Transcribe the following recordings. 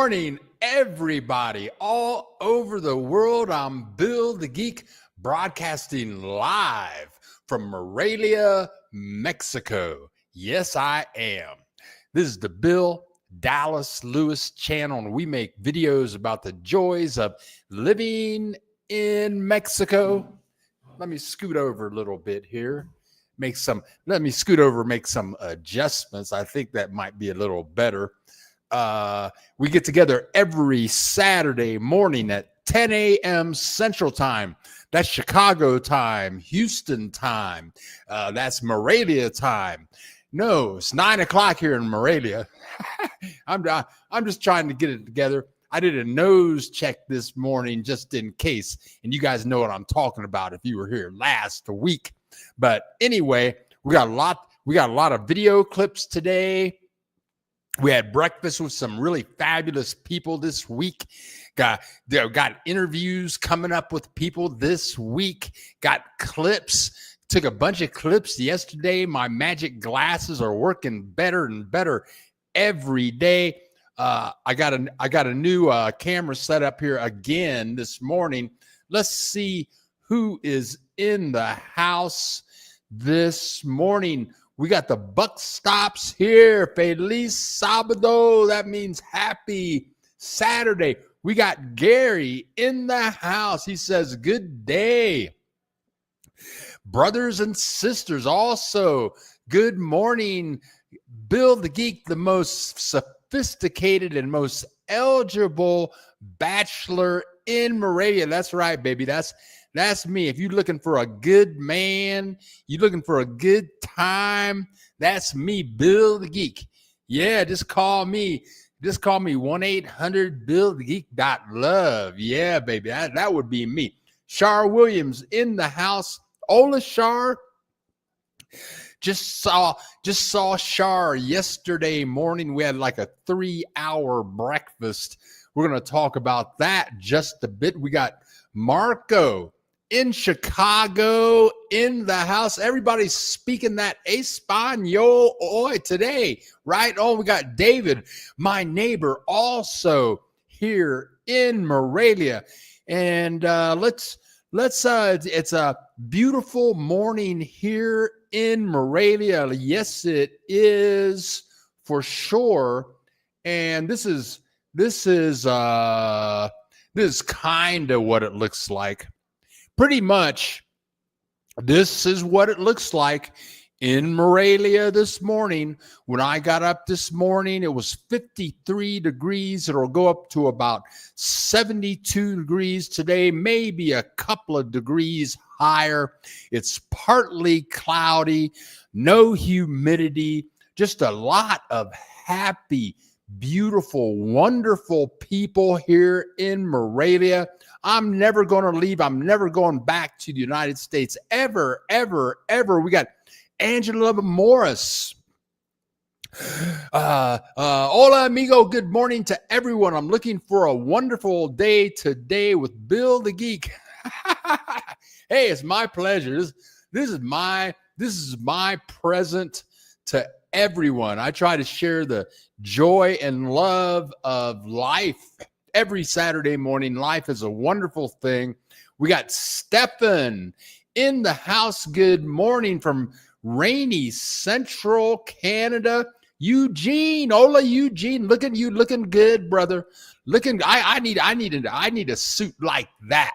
morning, everybody all over the world. I'm Bill the Geek, broadcasting live from Morelia, Mexico. Yes, I am. This is the Bill Dallas Lewis channel, and we make videos about the joys of living in Mexico. Let me scoot over a little bit here. Make some adjustments. I think that might be a little better. We get together every Saturday morning at 10 a.m. Central Time. That's Chicago time, Houston time. That's Morelia time. No, it's 9 o'clock here in Morelia. I'm just trying to get it together. I did a nose check this morning just in case, and you guys know what I'm talking about if you were here last week. But anyway, we got a lot of video clips today. We had breakfast with some really fabulous people this week. Got interviews coming up with people this week. Got clips. Took a bunch of clips yesterday. My magic glasses are working better and better every day. I got a new camera set up here again this morning. Let's see who is in the house this morning. We got the buck stops here. Feliz Sábado. That means happy Saturday. We got Gary in the house. He says, good day. Brothers and sisters also, good morning. Bill the Geek, the most sophisticated and most eligible bachelor in Morelia. That's right, baby. That's me. If you're looking for a good man, you're looking for a good time, that's me, Bill the Geek. Yeah, just call me 1-800-BILL-THE-GEEK.love. Yeah, baby, that would be me. Shar Williams in the house. Ola Shar. Just saw Shar yesterday morning. We had like a 3-hour breakfast. We're going to talk about that just a bit. We got Marco in Chicago in the house. Everybody's speaking that Espanol today, right? Oh, we got David, my neighbor, also here in Morelia. And it's a beautiful morning here in Morelia. Yes, it is for sure. And this is kind of what it looks like. Pretty much, this is what it looks like in Morelia this morning. When I got up this morning, it was 53 degrees. It'll go up to about 72 degrees today, maybe a couple of degrees higher. It's partly cloudy, no humidity, just a lot of happy, beautiful, wonderful people here in Morelia. I'm never going to leave. I'm never going back to the United States ever, ever, ever. We got Angela Morris. Hola, amigo. Good morning to everyone. I'm looking for a wonderful day today with Bill the Geek. Hey, it's my pleasure. This is my present to everyone. I try to share the joy and love of life every Saturday morning. Life is a wonderful thing. We got Stefan in the house. Good morning from rainy central Canada. Eugene, hola Eugene, looking good, brother. I need a suit like that.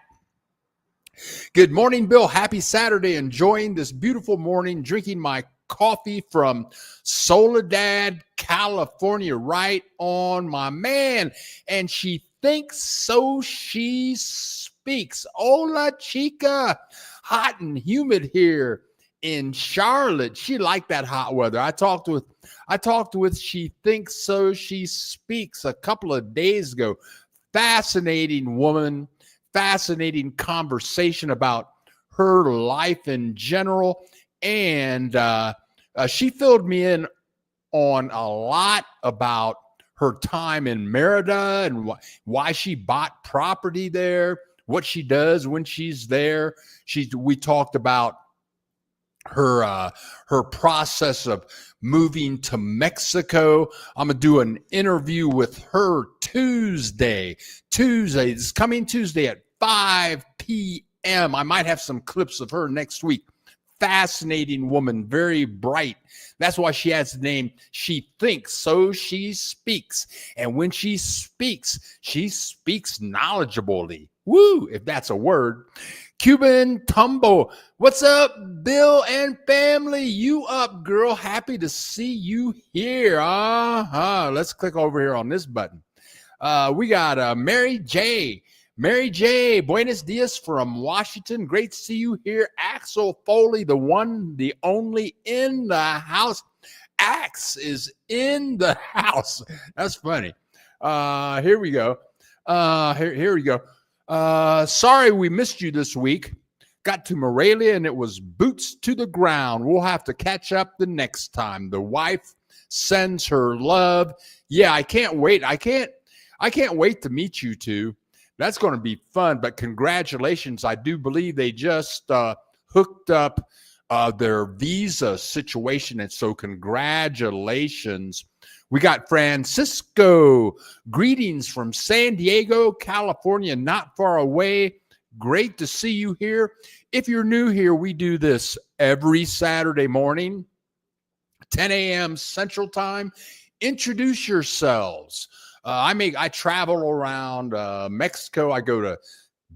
Good morning, Bill. Happy Saturday. Enjoying this beautiful morning, drinking my coffee from Soledad, California. Right on, my man. And she thinks so she speaks. Hola, chica. Hot and humid here in Charlotte. She liked that hot weather. I talked with she thinks so she speaks a couple of days ago. Fascinating woman, fascinating conversation about her life in general. And she filled me in on a lot about her time in Merida and why she bought property there, what she does when she's there. We talked about her process of moving to Mexico. I'm gonna do an interview with her Tuesday, this coming Tuesday at 5 p.m. I might have some clips of her next week. Fascinating woman, very bright. That's why she has the name She Thinks, So She Speaks. And when she speaks knowledgeably. Woo, if that's a word. Cuban Tumbo. What's up, Bill and family? You up, girl? Happy to see you here. Let's click over here on this button. We got Mary J. Mary J. Buenos dias from Washington. Great to see you here. Axel Foley, the one, the only in the house. Axe is in the house. That's funny. Here we go. Here we go. Sorry we missed you this week. Got to Morelia and it was boots to the ground. We'll have to catch up the next time. The wife sends her love. Yeah, I can't wait. I can't wait to meet you two. That's going to be fun, but congratulations. I do believe they just hooked up their visa situation, and so congratulations. We got Francisco. Greetings from San Diego, California, not far away. Great to see you here. If you're new here, we do this every Saturday morning, 10 a.m. Central Time. Introduce yourselves. I travel around Mexico. I go to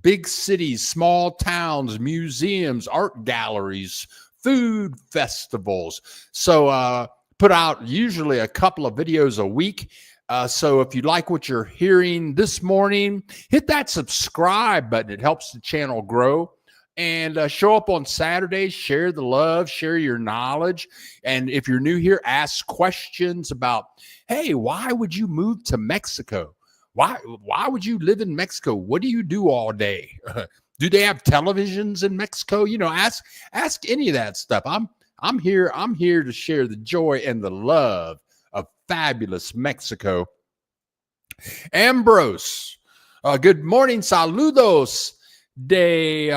big cities, small towns, museums, art galleries, food festivals. So put out usually a couple of videos a week. So if you like what you're hearing this morning, hit that subscribe button. It helps the channel grow. And show up on Saturdays, share the love, share your knowledge. And if you're new here, ask questions about, hey, why would you move to Mexico? Why would you live in Mexico? What do you do all day? Do they have televisions in Mexico? You know, ask any of that stuff. I'm here to share the joy and the love of fabulous Mexico. Ambrose, good morning, saludos de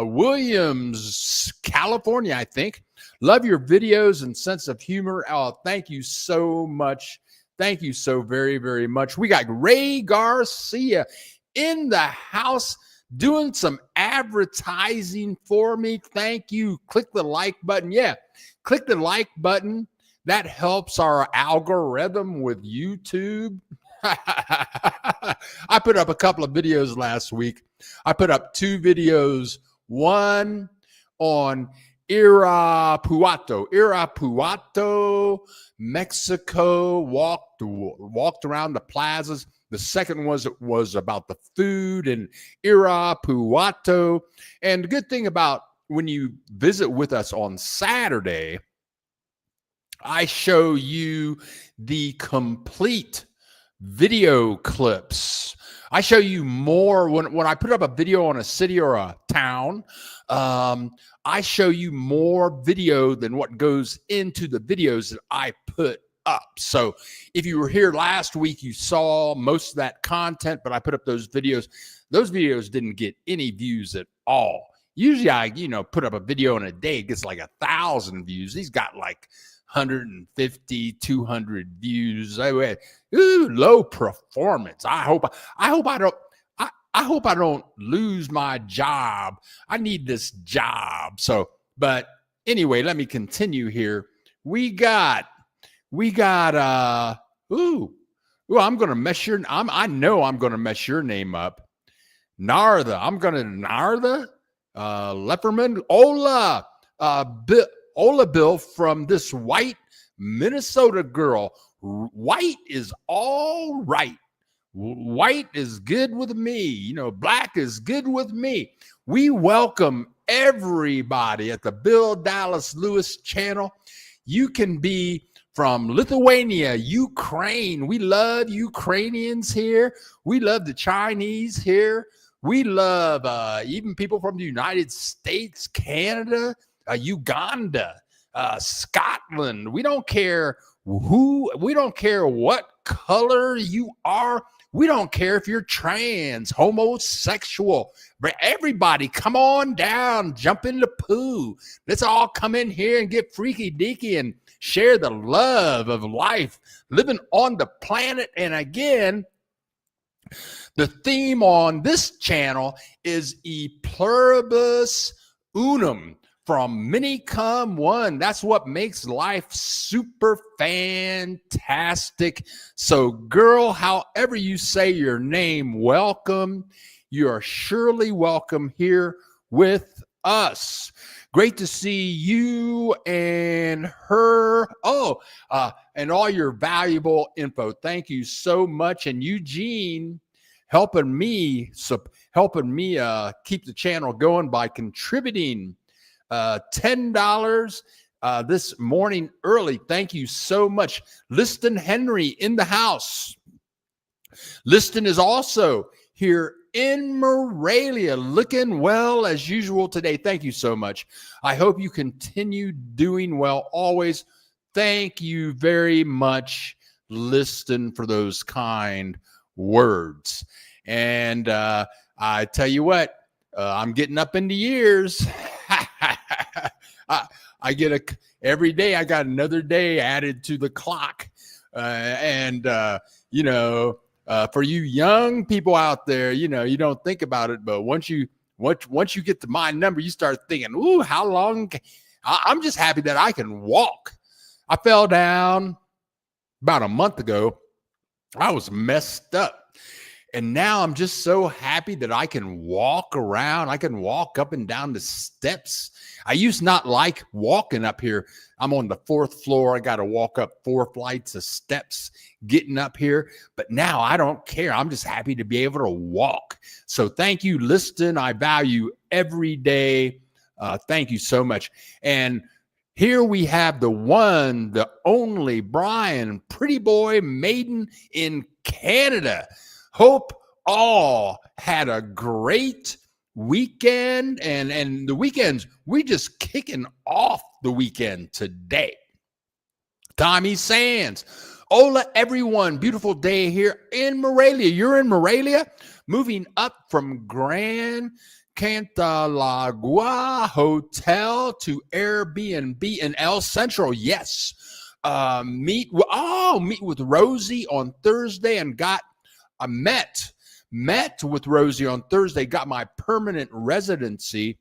Williams, California, I think. Love your videos and sense of humor. Oh, thank you so much. Thank you so very, very much. We got Ray Garcia in the house doing some advertising for me. Thank you. Click the like button. Yeah, click the like button. That helps our algorithm with YouTube. I put up a couple of videos last week. I put up 2 videos, one on Irapuato, Mexico, walked around the plazas. The second was about the food in Irapuato. And the good thing about when you visit with us on Saturday, I show you the complete video clips. I show you more when I put up a video on a city or a town. I show you more video than what goes into the videos that I put up. So if you were here last week, you saw most of that content, but I put up those videos. Those videos didn't get any views at all. Usually I, put up a video in a day, it gets like 1,000 views. These got like 150, 200 views. Low performance. I hope I don't lose my job. I need this job. So, but anyway, let me continue here. We got I'm gonna mess your I know I'm gonna mess your name up. Narda Lepperman. Ola Bill from this white Minnesota girl. White is all right. White is good with me. Black is good with me. We welcome everybody at the Bill Dallas Lewis channel. You can be from Lithuania, Ukraine. We love Ukrainians here. We love the Chinese here. We love even people from the United States, Canada, Uganda, Scotland. We don't care what color you are. We don't care if you're trans, homosexual. Everybody, come on down, jump in the pool. Let's all come in here and get freaky deaky and share the love of life, living on the planet. And again, the theme on this channel is E pluribus unum, from many come one. That's what makes life super fantastic. So, girl, however you say your name, welcome. You are surely welcome here with us. Great to see you and her. And all your valuable info. Thank you so much. And Eugene helping me keep the channel going by contributing $10 this morning early. Thank you so much. Liston Henry in the house. Liston is also here in Morelia, looking well as usual today. Thank you so much. I hope you continue doing well always. Thank you very much, Liston, for those kind words. And I tell you what, I'm getting up into years. I get every day. I got another day added to the clock, for you young people out there, you don't think about it, but once you get to my number, you start thinking, "Ooh, how long?" I'm just happy that I can walk. I fell down about a month ago. I was messed up. And now I'm just so happy that I can walk around. I can walk up and down the steps. I used not like walking up here. I'm on the 4th floor. I got to walk up 4 flights of steps getting up here. But now I don't care. I'm just happy to be able to walk. So thank you, Liston. I value every day. Thank you so much. And here we have the one, the only Brian, pretty boy maiden in Canada. Hope all had a great weekend, and the weekends, we just kicking off the weekend today. Tommy Sands. Hola, everyone. Beautiful day here in Morelia. You're in Morelia? Moving up from Grand Cantalagua Hotel to Airbnb in El Centro. Yes. Meet with Rosie on Thursday and I met with Rosie on Thursday, got my permanent residency.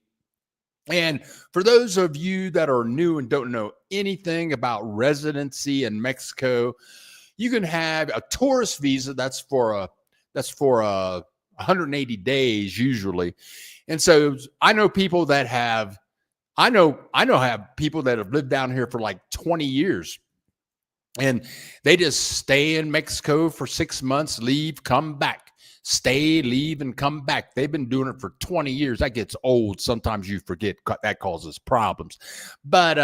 And for those of you that are new and don't know anything about residency in Mexico, you can have a tourist visa. That's for 180 days usually. And so I know people that have people that have lived down here for like 20 years. And they just stay in Mexico for 6 months, leave, come back, stay, leave, and come back. They've been doing it for 20 years. That gets old. Sometimes you forget. That causes problems. But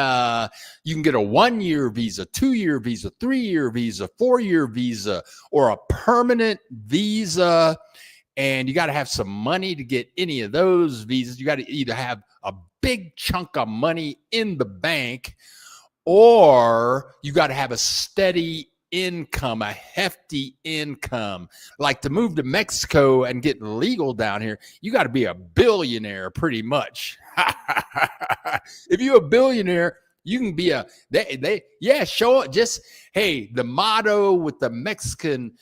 you can get a 1-year visa, 2-year visa, 3-year visa, 4-year visa, or a permanent visa. And you got to have some money to get any of those visas. You got to either have a big chunk of money in the bank, or you got to have a steady income, a hefty income. Like to move to Mexico and get legal down here, you got to be a billionaire pretty much. If you're a billionaire, you can be show it. Just, hey, the motto with the Mexican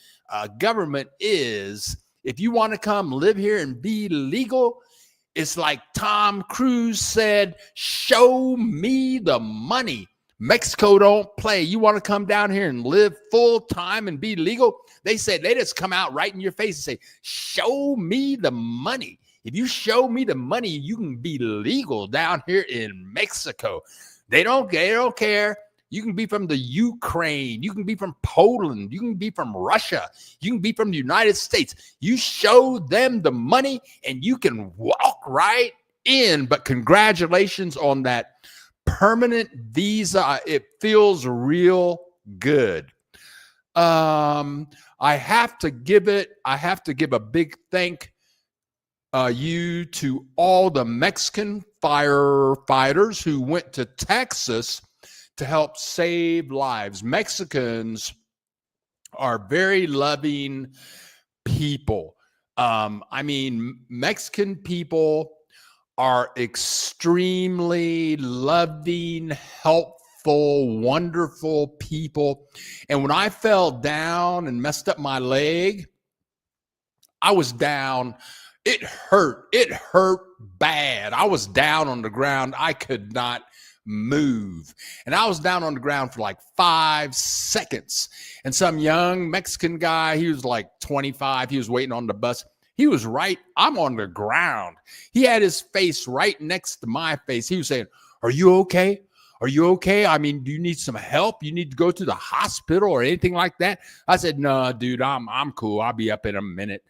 government is, if you want to come live here and be legal, it's like Tom Cruise said, show me the money. Mexico don't play. You want to come down here and live full time and be legal? They said, they just come out right in your face and say, show me the money. If you show me the money, you can be legal down here in Mexico. They don't care. You can be from the Ukraine. You can be from Poland. You can be from Russia. You can be from the United States. You show them the money and you can walk right in. But congratulations on that permanent visa. It feels real good. I have to give a big thank you to all the Mexican firefighters who went to Texas to help save lives. Mexicans are very loving people. I mean, Mexican people are extremely loving, helpful, wonderful people. And when I fell down and messed up my leg, I was down. It hurt. It hurt bad. I was down on the ground. I could not move. And I was down on the ground for like 5 seconds. And some young Mexican guy, he was like 25, he was waiting on the bus. He was right. I'm on the ground. He had his face right next to my face. He was saying, "Are you okay? Are you okay? I mean, do you need some help? You need to go to the hospital or anything like that?" I said, "No, dude, I'm cool. I'll be up in a minute."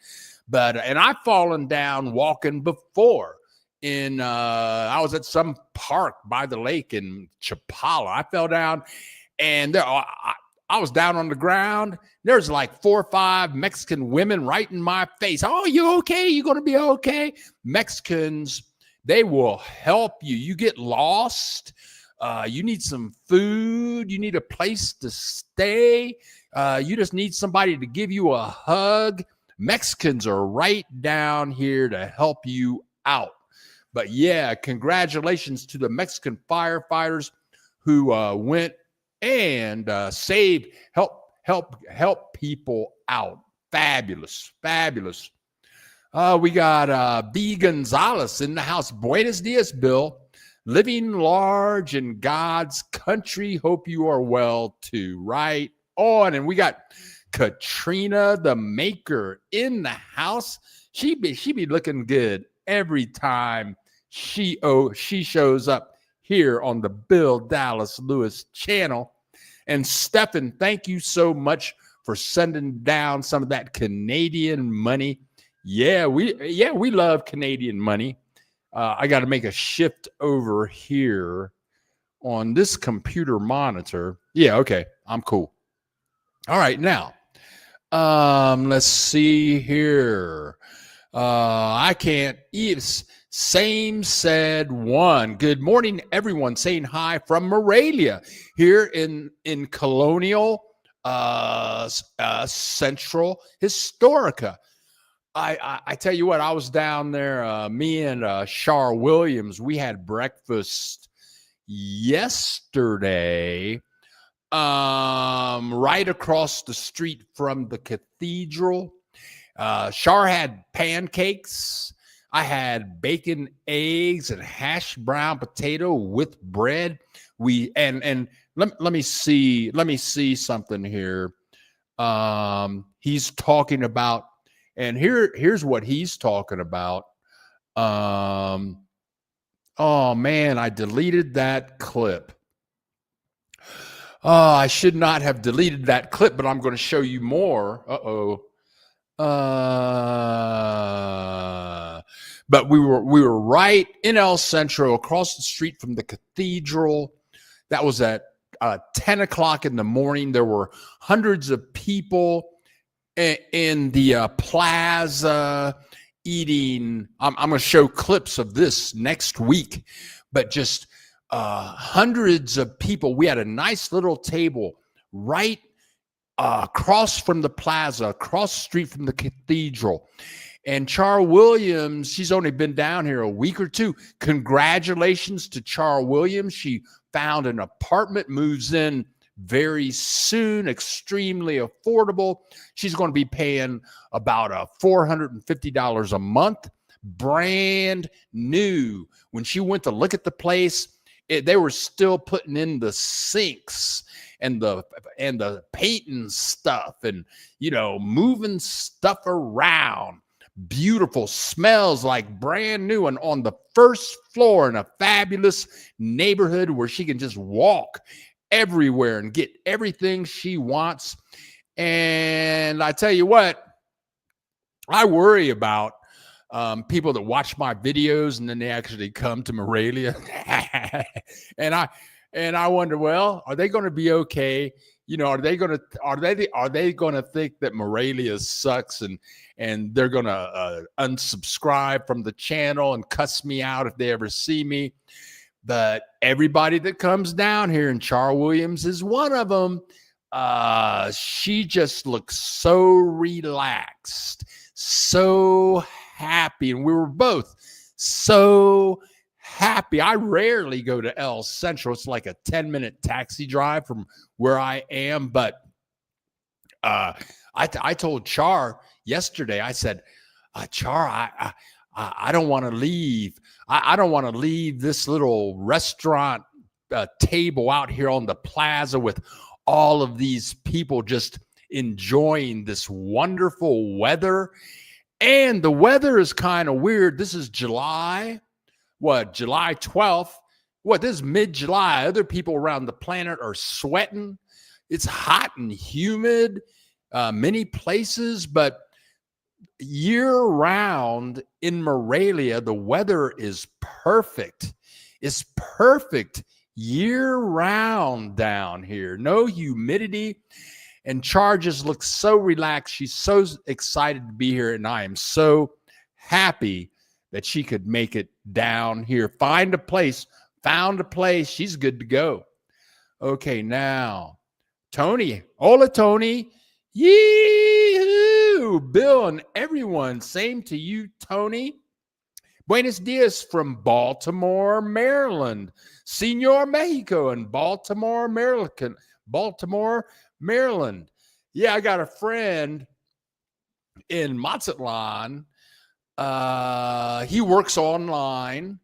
And I've fallen down walking before. I was at some park by the lake in Chapala. I fell down, and I was down on the ground. There's like 4 or 5 Mexican women right in my face. "Oh, you okay? You going to be okay?" Mexicans, they will help you. You get lost. You need some food. You need a place to stay. You just need somebody to give you a hug. Mexicans are right down here to help you out. But yeah, congratulations to the Mexican firefighters who went and help people out. Fabulous, fabulous. We got B. Gonzalez in the house. Buenos dias, Bill. Living large in God's country. Hope you are well too. Right on. And we got Katrina the Maker in the house. She be looking good every time she shows up here on the Bill Dallas Lewis channel. And Stefan, thank you so much for sending down some of that Canadian money. Yeah, we love Canadian money. I got to make a shift over here on this computer monitor. Yeah, okay, I'm cool. All right, now let's see here. I can't eat. Same said one. Good morning, everyone. Saying hi from Morelia here in Colonial Central Historica. I tell you what, I was down there. Me and Shar Williams, we had breakfast yesterday, right across the street from the cathedral. Shar had pancakes. I had bacon, eggs, and hash brown potato with bread. And let me see something here. He's talking about, and here's what he's talking about. Oh man, I deleted that clip. I should not have deleted that clip, but I'm going to show you more. But we were right in El Centro, across the street from the cathedral. That was at 10 o'clock in the morning. There were hundreds of people in the plaza eating. I'm going to show clips of this next week, but just hundreds of people. We had a nice little table right across from the plaza, across the street from the cathedral. And Char Williams, she's only been down here a week or two. Congratulations to Char Williams. She found an apartment, moves in very soon, extremely affordable. She's going to be paying about $450 a month, brand new. When she went to look at the place, they were still putting in the sinks and the painting stuff and, moving stuff around. Beautiful, smells like brand new, and on the first floor in a fabulous neighborhood where she can just walk everywhere and get everything she wants. And I tell you what, I worry about people that watch my videos and then they actually come to Morelia. and I wonder, well, are they going to be okay? Are they going to think that Morelia sucks and they're going to unsubscribe from the channel and cuss me out if they ever see me? But everybody that comes down here, and Char Williams is one of them, she just looked so relaxed, so happy, and we were both so happy. I rarely go to El Central. It's like a 10-minute taxi drive from where I am, but I told Char yesterday, I said, Char, I don't want to leave. I don't want to leave this little restaurant table out here on the plaza with all of these people just enjoying this wonderful weather. And the weather is kind of weird. This is July 12th. This is mid-July. Other people around the planet are sweating. It's hot and humid, many places, but year-round in Morelia, the weather is perfect. It's perfect year-round down here. No humidity. And Char just looks so relaxed. She's so excited to be here, and I am so happy that she could make it down here. Found a place. She's good to go. Okay, now, Tony. Hola, Tony. Yee-hoo! Bill and everyone, same to you, Tony. Buenos dias from Baltimore, Maryland. Senor Mexico in Baltimore, Maryland. Yeah, I got a friend in Mazatlan. He works online.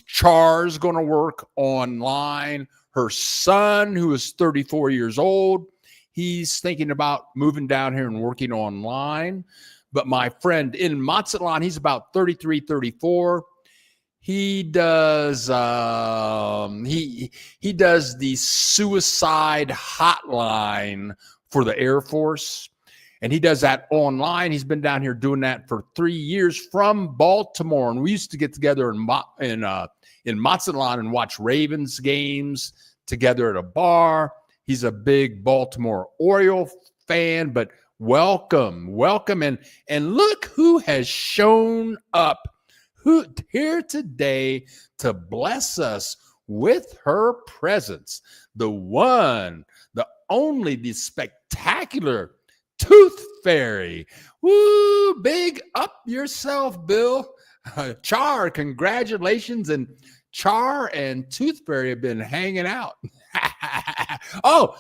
Char's going to work online. Her son, who is 34 years old, he's thinking about moving down here and working online. But my friend in Mazatlan, he's about 33, 34. He does he does the suicide hotline for the Air Force, and he does that online. He's been down here doing that for 3 years from Baltimore, and we used to get together in Mazatlan and watch Ravens games together at a bar. He's a big Baltimore Oriole fan, but welcome, and look who has shown up here today to bless us with her presence. The one, the only, the spectacular Tooth Fairy. Woo, big up yourself, Bill. Char, congratulations. And Char and Tooth Fairy have been hanging out. And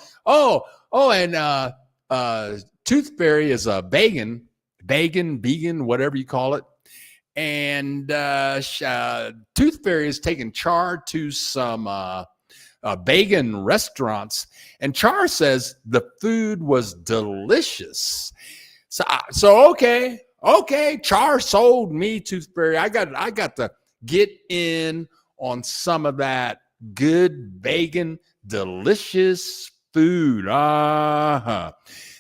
Tooth Fairy is a vegan, whatever you call it. And Tooth Fairy is taking Char to some vegan restaurants, and Char says the food was delicious. So okay, Char sold me, Tooth Fairy. I got to get in on some of that good vegan delicious food.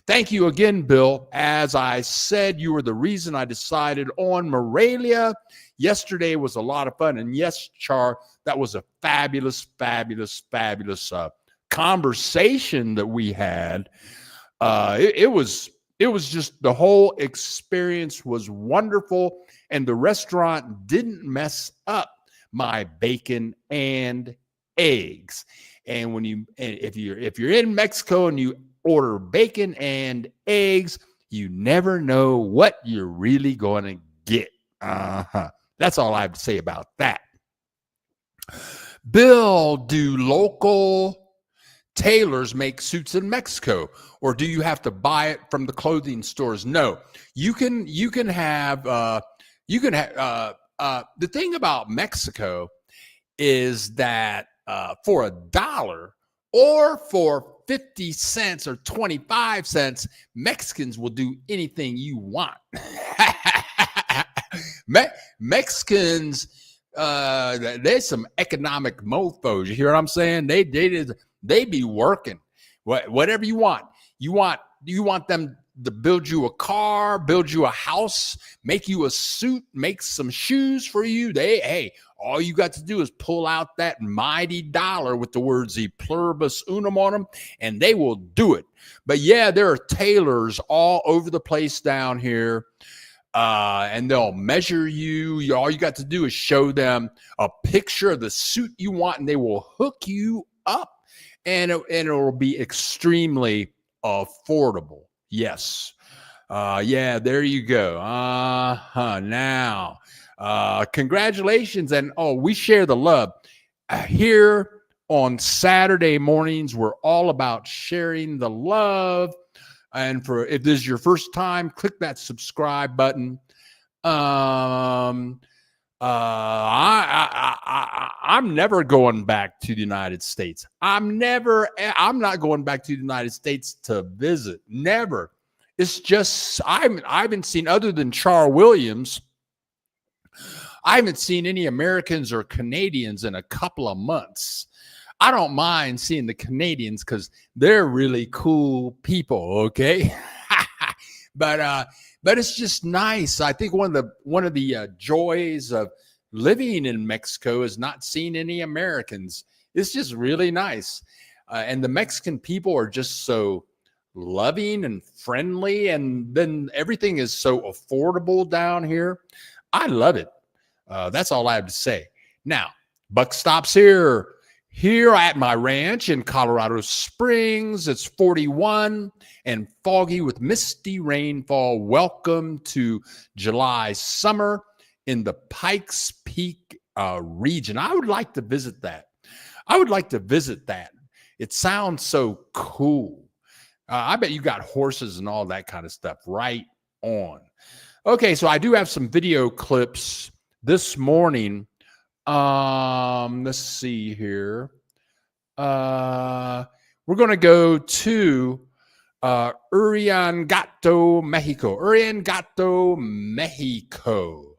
Thank you again, Bill. As I said, you were the reason I decided on Morelia. Yesterday was a lot of fun. And yes, Char, that was a fabulous conversation that we had. It was just, the whole experience was wonderful. And the restaurant didn't mess up my bacon and eggs. And if you're in Mexico and you order bacon and eggs, you never know what you're really going to get. That's all I have to say about that. Bill, do local tailors make suits in Mexico, or do you have to buy it from the clothing stores? No, you can have the thing about Mexico is that for $1 or for 50 cents or 25 cents, Mexicans will do anything you want. Mexicans, there's some economic mofos. You hear what I'm saying? They be working. Whatever you want. You want them to build you a car, build you a house, make you a suit, make some shoes for you. All you got to do is pull out that mighty dollar with the words "e pluribus unum" on them, and they will do it. But yeah, there are tailors all over the place down here, and they'll measure you. All you got to do is show them a picture of the suit you want, and they will hook you up. and it will be extremely affordable. Yes. Yeah, there you go. Now, congratulations. And we share the love. Here on Saturday mornings, we're all about sharing the love. And if this is your first time, click that subscribe button. I'm never going back to the United States. I'm not going back to the United States to visit. Never. It's just I haven't seen, other than Char Williams, I haven't seen any Americans or Canadians in a couple of months. I don't mind seeing the Canadians because they're really cool people, okay? but it's just nice. I think one of the joys of living in Mexico is not seeing any Americans. It's just really nice. And the Mexican people are just so loving and friendly, and then everything is so affordable down here. I love it. That's all I have to say. Now, buck stops here at my ranch in Colorado Springs. It's 41 and foggy with misty rainfall. Welcome to July summer in the Pikes Peak region. I would like to visit that. It sounds so cool. I bet you got horses and all that kind of stuff. Right on. Okay, so I do have some video clips this morning. Let's see here. We're going to go to Uriangato, Mexico.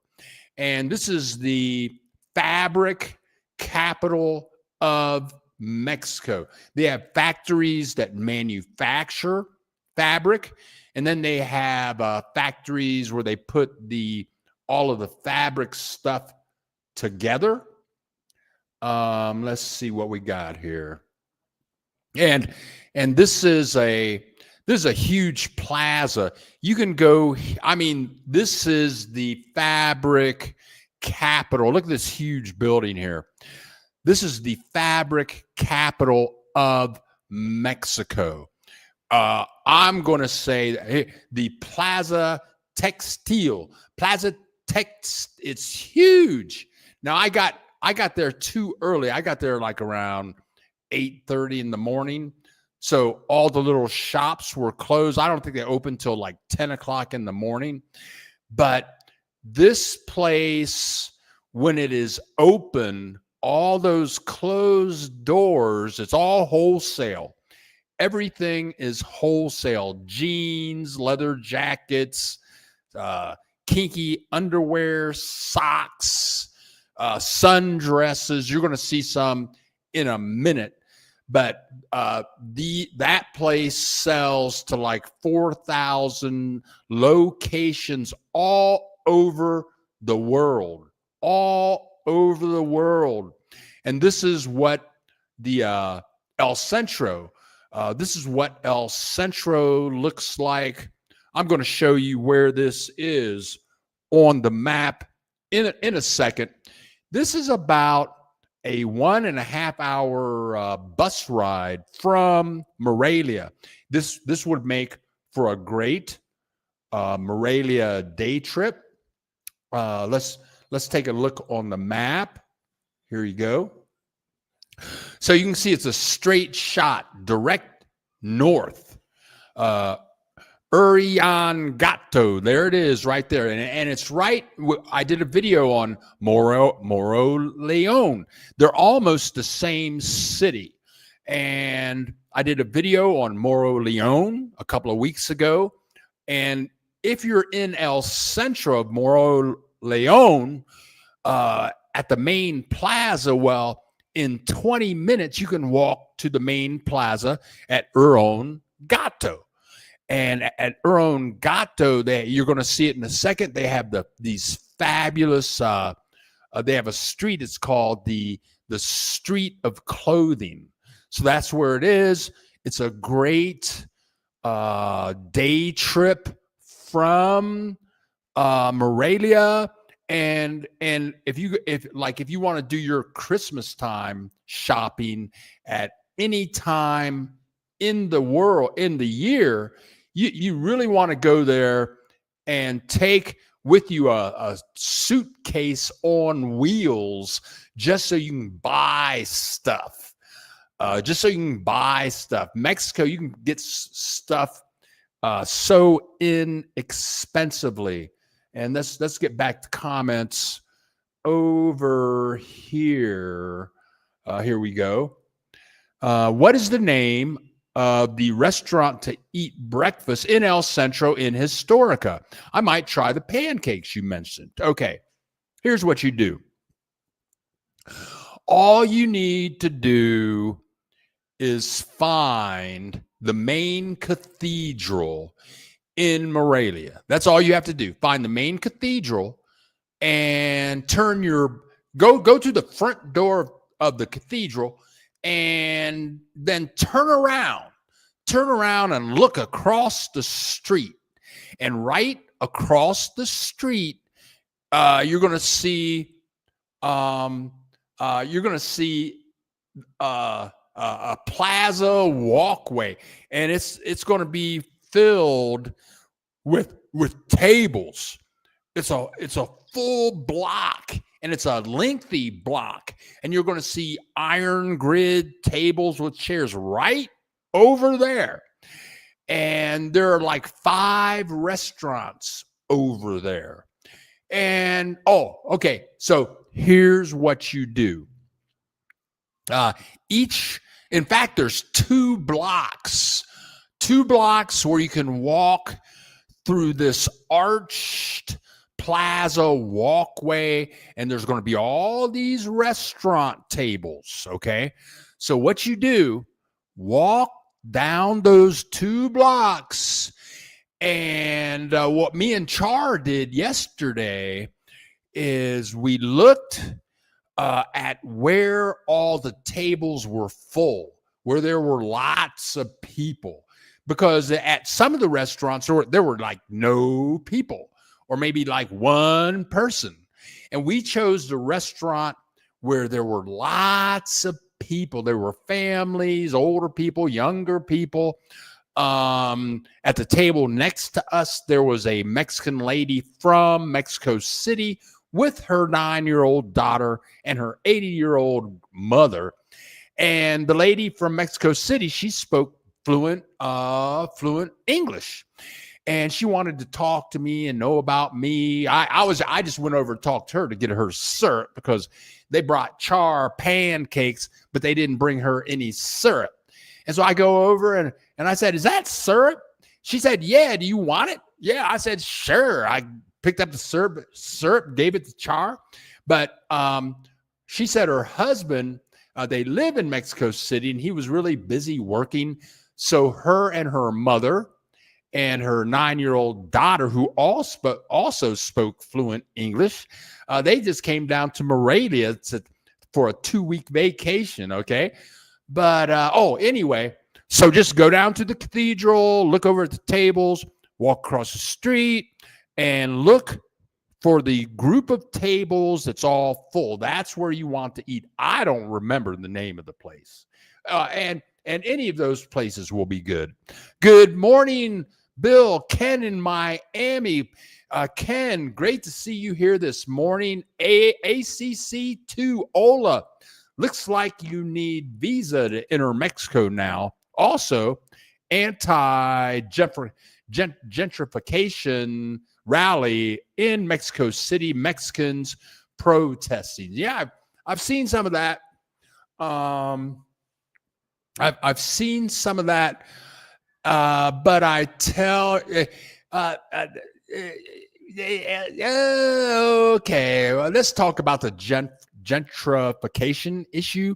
And this is the fabric capital of Mexico. They have factories that manufacture fabric, and then they have factories where they put all of the fabric stuff together. Let's see what we got here. And this is a huge plaza. You can go, this is the fabric capital. Look at this huge building here. This is the fabric capital of Mexico. I'm going to say the Plaza Textil. It's huge. Now I got there too early. I got there like around 8:30 in the morning. So all the little shops were closed. I don't think they opened till like 10 o'clock in the morning. But this place, when it is open, all those closed doors, it's all wholesale. Everything is wholesale. Jeans, leather jackets, kinky underwear, socks, sundresses. You're going to see some in a minute. But that place sells to like 4,000 locations all over the world. And this is what the El Centro, looks like. I'm going to show you where this is on the map in a second. This is about a 1.5 hour bus ride from Morelia. This would make for a great Morelia day trip. Let's take a look on the map. Here you go. So you can see it's a straight shot, direct north. Uriangato, there it is right there. And it's right, I did a video on Morelia. They're almost the same city. And I did a video on Morelia a couple of weeks ago. And if you're in El Centro of Morelia, at the main plaza, well, in 20 minutes, you can walk to the main plaza at Uriangato. And at Uriangato, you're going to see it in a second. They have these fabulous, they have a street. It's called the Street of Clothing. So that's where it is. It's a great day trip from Morelia. And if you want to do your Christmas time shopping at any time in the world, in the year, you really want to go there and take with you a suitcase on wheels just so you can buy stuff. Just so you can buy stuff. Mexico, you can get stuff so inexpensively. And let's get back to comments over here. Here we go. What is the name of the restaurant to eat breakfast in El Centro in Historica? I might try the pancakes you mentioned. Okay, here's what you do. All you need to do is find the main cathedral in Morelia. That's all you have to do. Find the main cathedral and go to the front door of the cathedral and then turn around and look across the street. And right across the street, you're going to see a plaza walkway, and it's going to be filled with tables. It's a full block, and it's a lengthy block, and you're going to see iron grid tables with chairs right over there. And there are like 5 restaurants over there. And okay, so here's what you do. In fact, there's 2 blocks where you can walk through this arched plaza walkway, and there's going to be all these restaurant tables. Okay, so what you do, walk down those 2 blocks, and what me and Char did yesterday is we looked at where all the tables were full, where there were lots of people, because at some of the restaurants there were like no people, or maybe like 1 person. And we chose the restaurant where there were lots of people. There were families, older people, younger people. At the table next to us, there was a Mexican lady from Mexico City with her 9-year-old daughter and her 80-year-old mother. And the lady from Mexico City, she spoke fluent English. And she wanted to talk to me and know about me. I just went over and talked to her to get her syrup, because they brought Char pancakes, but they didn't bring her any syrup. And so I go over and I said, "Is that syrup?" She said, "Yeah, do you want it?" Yeah, I said, "Sure." I picked up the syrup, gave it to Char. But she said her husband, they live in Mexico City, and he was really busy working. So her and her mother and her 9-year-old daughter, who also spoke fluent English, they just came down to Morelia for a 2-week vacation, okay? But, anyway, so just go down to the cathedral, look over at the tables, walk across the street, and look for the group of tables that's all full. That's where you want to eat. I don't remember the name of the place. And any of those places will be good. Good morning, Bill. Ken in Miami. Ken, great to see you here this morning. ACC2 Ola. Looks like you need visa to enter Mexico now. Also, anti-gentrification rally in Mexico City. Mexicans protesting. Yeah, I've seen some of that. I've seen some of that, but I tell okay, well, let's talk about the gentrification issue.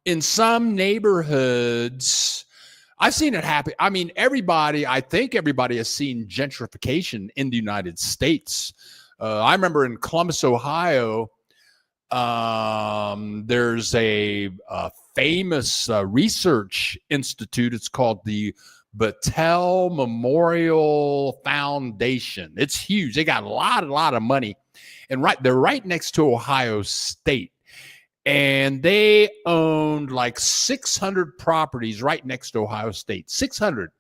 In some neighborhoods, I've seen it happen. I mean, I think everybody has seen gentrification in the United States. I remember in Columbus, Ohio, there's a famous research institute. It's called the Battelle Memorial Foundation. It's huge. They got a lot of money, and they're right next to Ohio State. and they owned like 600 properties right next to Ohio State, 600.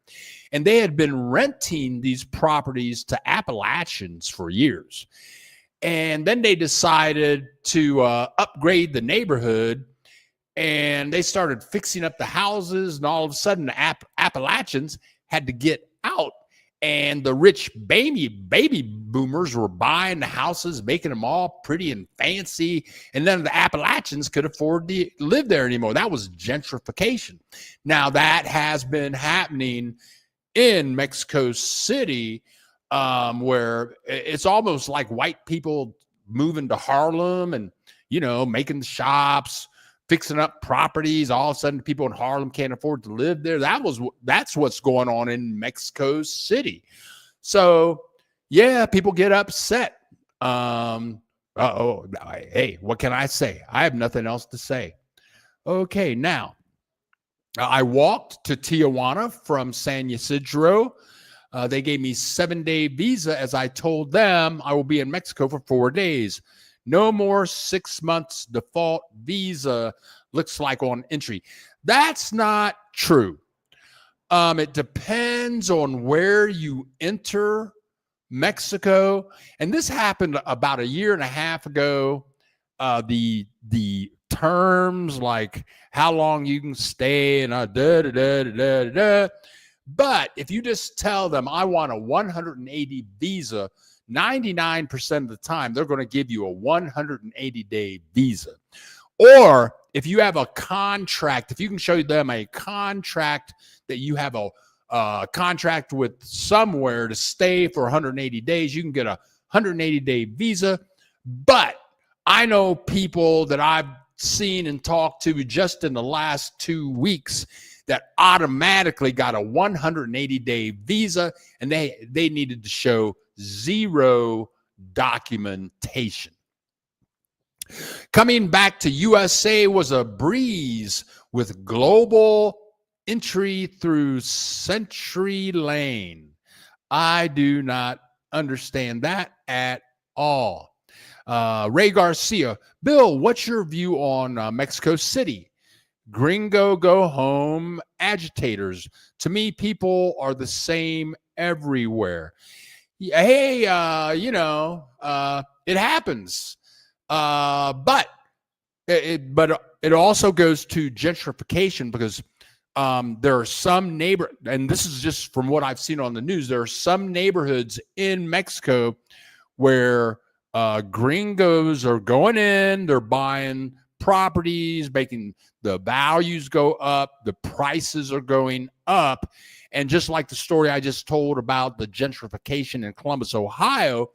And they had been renting these properties to Appalachians for years. And then they decided to upgrade the neighborhood, and they started fixing up the houses, and all of a sudden the Appalachians had to get out, and the rich baby boomers were buying the houses, making them all pretty and fancy, and then the Appalachians could afford to live there anymore. That was gentrification. Now that has been happening in Mexico City, where it's almost like white people moving to Harlem and, making shops, fixing up properties. All of a sudden, people in Harlem can't afford to live there. That's what's going on in Mexico City. So, yeah, people get upset. Hey, what can I say? I have nothing else to say. Okay, now, I walked to Tijuana from San Ysidro. They gave me 7-day visa. As I told them, I will be in Mexico for 4 days. No more 6 months default visa, looks like, on entry. That's not true. It depends on where you enter Mexico. And this happened about 1.5 years ago. The terms like how long you can stay and But if you just tell them, I want a 180 visa, 99% of the time, they're going to give you a 180-day visa. Or if you have a contract, if you can show them a contract that you have a contract with somewhere to stay for 180 days, you can get a 180-day visa. But I know people that I've seen and talked to just in the last 2 weeks that automatically got a 180-day visa, and they needed to show zero documentation. Coming back to USA was a breeze with global entry through Century Lane. I do not understand that at all. Ray Garcia, Bill, what's your view on Mexico City? Gringo go home agitators. To me, people are the same everywhere. Hey, it happens. But it also goes to gentrification, because there are some and this is just from what I've seen on the news, there are some neighborhoods in Mexico where gringos are going in, they're buying properties, making the values go up, the prices are going up. And just like the story I just told about the gentrification in Columbus, Ohio,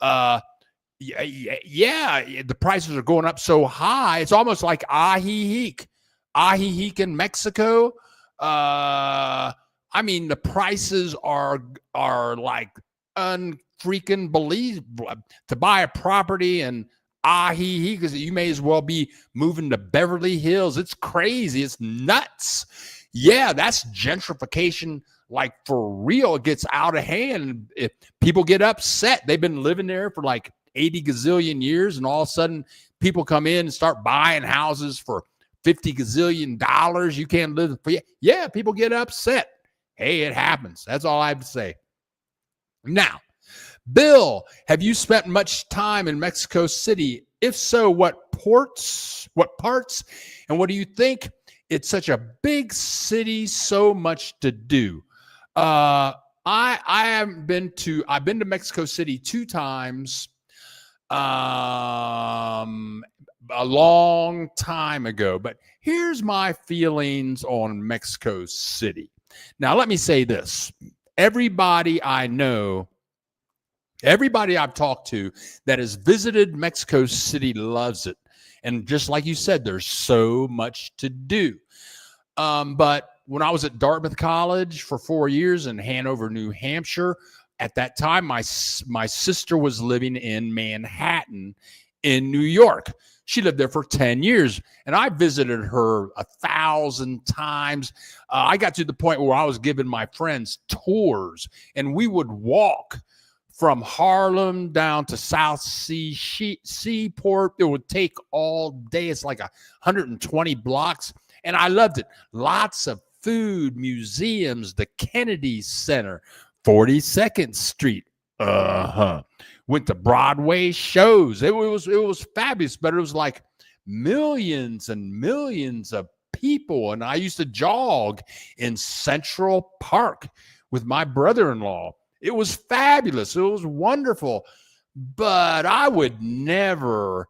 the prices are going up so high. It's almost like Ajijic in Mexico. The prices are like unfreaking believable. To buy a property in Ajijic, because you may as well be moving to Beverly Hills. It's crazy. It's nuts. Yeah, that's gentrification, like for real. It gets out of hand. If people get upset, they've been living there for like 80 gazillion years, and all of a sudden people come in and start buying houses for $50 gazillion. You can't live for yeah, people get upset. Hey, it happens. That's all I have to say. Now, Bill, have you spent much time in Mexico City? If so, what parts, and what do you think? It's such a big city, so much to do. I've been to Mexico City 2 times. A long time ago, but here's my feelings on Mexico City. Now, let me say this. Everybody I know, everybody I've talked to that has visited Mexico City loves it. And just like you said, there's so much to do. But when I was at Dartmouth College for 4 years in Hanover, New Hampshire, at that time, my sister was living in Manhattan in New York. She lived there for 10 years, and I visited her 1,000 times. I got to the point where I was giving my friends tours, and we would walk from Harlem down to South Seaport. It would take all day. It's like 120 blocks. And I loved it. Lots of food, museums, the Kennedy Center, 42nd Street. Went to Broadway shows. It was fabulous, but it was like millions and millions of people. And I used to jog in Central Park with my brother-in-law. It was fabulous. It was wonderful. But I would never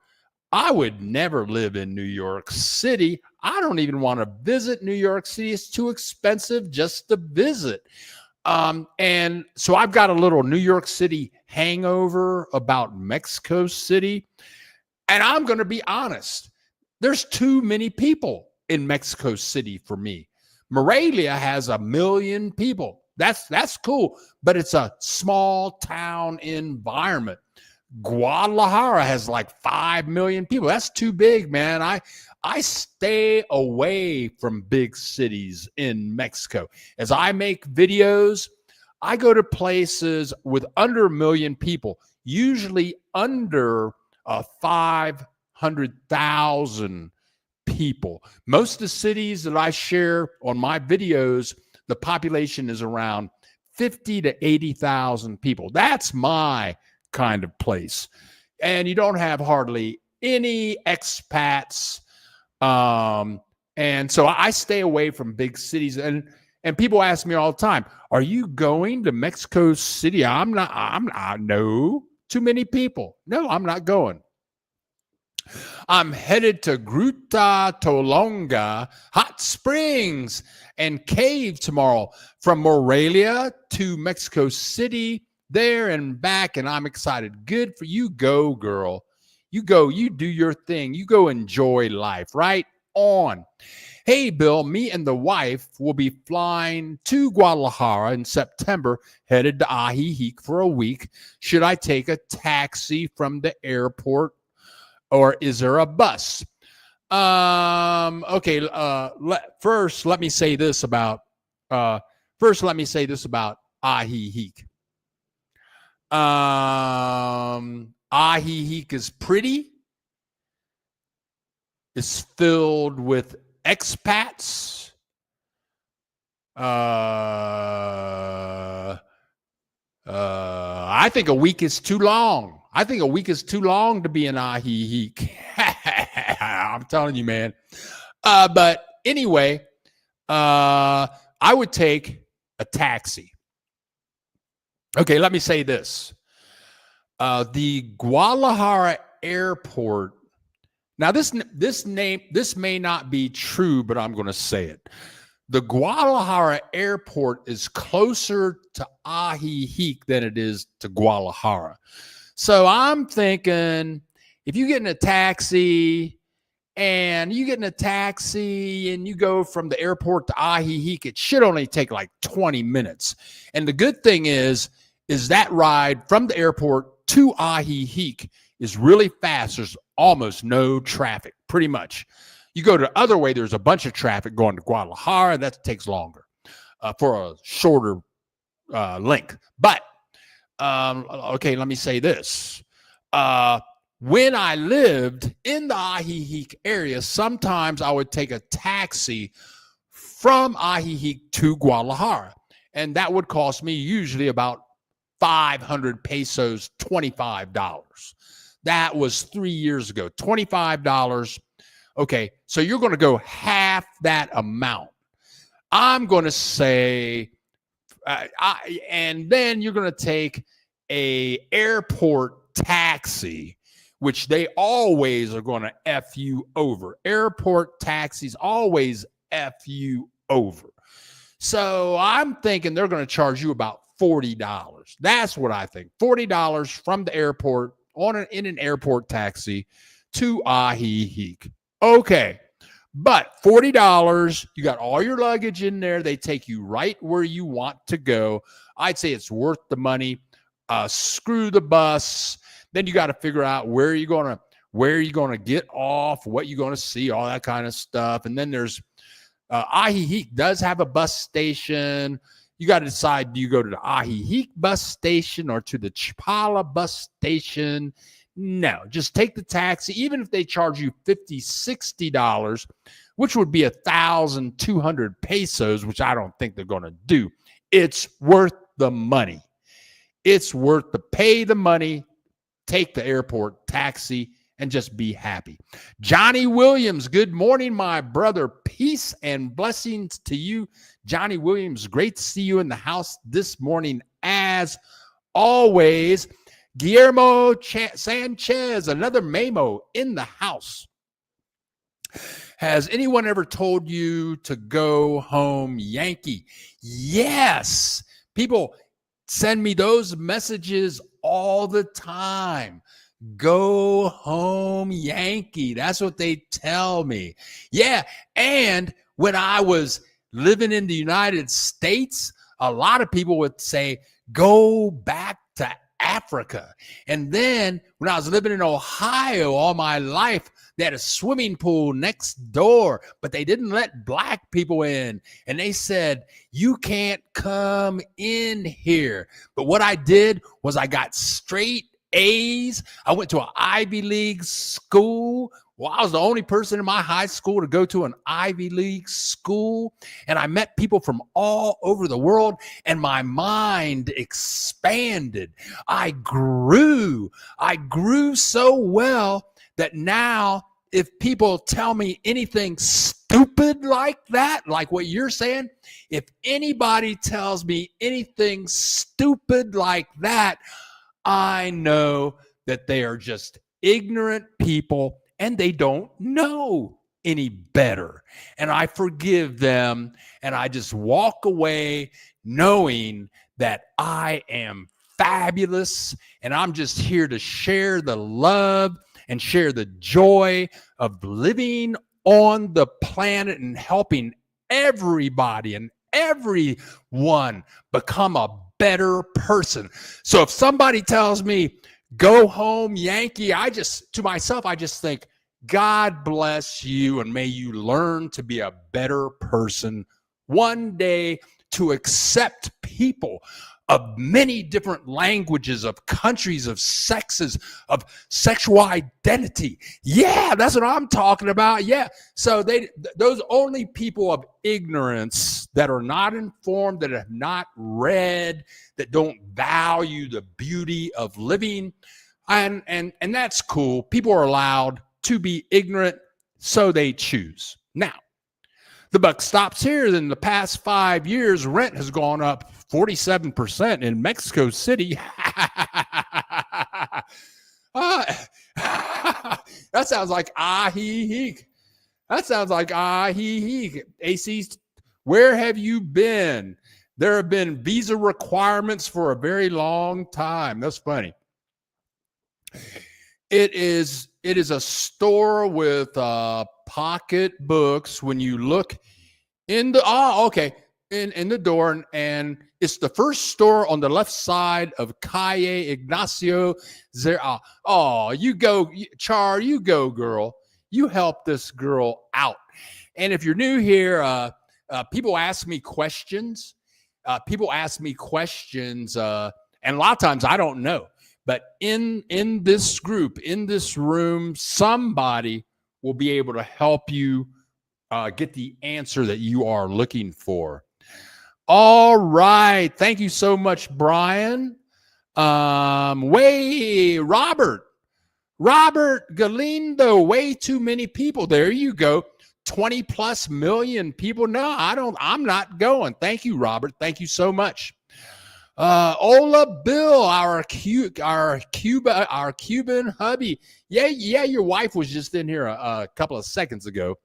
live in New York City. I don't even want to visit New York City. It's too expensive just to visit. And so I've got a little New York City hangover about Mexico City. And I'm going to be honest. There's too many people in Mexico City for me. Morelia has 1 million people. That's cool, but it's a small town environment. Guadalajara has like 5 million people. That's too big, man. I stay away from big cities in Mexico. As I make videos, I go to places with under 1 million people, usually under 500,000 people. Most of the cities that I share on my videos, the population is around 50 to 80,000 people. That's my kind of place. And you don't have hardly any expats. And so I stay away from big cities. And people ask me all the time, are you going to Mexico City? I'm not, no, too many people. No, I'm not going. I'm headed to Gruta Tolonga, Hot Springs, and Cave tomorrow from Morelia to Mexico City, there and back, and I'm excited. Good for you. Go, girl. You go. You do your thing. You go enjoy life. Right on. Hey, Bill, me and the wife will be flying to Guadalajara in September, headed to Ajijic for a week. Should I take a taxi from the airport, or is there a bus? Okay. First, let me say this about Ajijic. Ajijic is pretty. It's filled with expats. I think a week is too long. I think a week is too long to be in Ajijic. I'm telling you, man. But anyway, I would take a taxi. Okay, let me say this. The Guadalajara airport. Now, this may not be true, but I'm going to say it. The Guadalajara airport is closer to Ajijic than it is to Guadalajara. So I'm thinking, if you get in a taxi and you go from the airport to Ajijic, it should only take like 20 minutes. And the good thing is that ride from the airport to Ajijic is really fast. There's almost no traffic, pretty much. You go the other way, there's a bunch of traffic going to Guadalajara. That takes longer for a shorter length. But, okay, let me say this. When I lived in the Ajijic area, sometimes I would take a taxi from Ajijic to Guadalajara. And that would cost me usually about 500 pesos, $25. That was 3 years ago, $25. Okay, so you're going to go half that amount. I'm going to say, and then you're going to take a airport taxi, which they always are going to F you over. Airport taxis always F you over. So I'm thinking they're going to charge you about $40. That's what I think. $40 from the airport in an airport taxi to Ajijic. Okay, but $40, you got all your luggage in there. They take you right where you want to go. I'd say it's worth the money. Screw the bus. Then you got to figure out where you're going to get off, what you're going to see, all that kind of stuff. And then there's Ajijic does have a bus station. You got to decide, do you go to the Ajijic bus station or to the Chapala bus station? No, just take the taxi, even if they charge you $50, $60, which would be 1,200 pesos, which I don't think they're going to do. It's worth the money. It's worth to pay the money, take the airport taxi, and just be happy. Johnny Williams, good morning, my brother. Peace and blessings to you. Johnny Williams, great to see you in the house this morning as always. Guillermo Sanchez, another Memo in the house. Has anyone ever told you to go home Yankee? Yes. People send me those messages all the time. Go home Yankee. That's what they tell me. Yeah. And when I was living in the United States, a lot of people would say, go back to Africa. And then when I was living in Ohio all my life, they had a swimming pool next door, but they didn't let black people in. And they said, you can't come in here. But what I did was I got straight A's. I went to an Ivy League school. Well, I was the only person in my high school to go to an Ivy League school. And I met people from all over the world, and my mind expanded. I grew so well that now if people tell me anything stupid like that, like what you're saying, if anybody tells me anything stupid like that, I know that they are just ignorant people and they don't know any better. And I forgive them, and I just walk away knowing that I am fabulous, and I'm just here to share the love and share the joy of living on the planet and helping everybody and everyone become a better person. So if somebody tells me, go home Yankee, I just think, God bless you, and may you learn to be a better person one day, to accept people of many different languages, of countries, of sexes, of sexual identity. Yeah, that's what I'm talking about. Yeah. So those only people of ignorance that are not informed, that have not read, that don't value the beauty of living. And that's cool. People are allowed to be ignorant, so they choose. Now, the buck stops here. In the past 5 years, rent has gone up 47% in Mexico City. That sounds like Ajijic. That sounds like Ajijic. ACs, where have you been? There have been visa requirements for a very long time. That's funny. It is a store with pocket books. When you look in the in the door, and it's the first store on the left side of Calle Ignacio. You go, Char, you go, girl. You help this girl out. And if you're new here, people ask me questions. And a lot of times I don't know. But in this group, in this room, somebody will be able to help you get the answer that you are looking for. All right. Thank you so much, Brian. Robert Galindo, way too many people. There you go. 20 plus million people. No, I'm not going. Thank you, Robert. Thank you so much. Ola Bill, our Cuban hubby. Yeah, your wife was just in here a couple of seconds ago.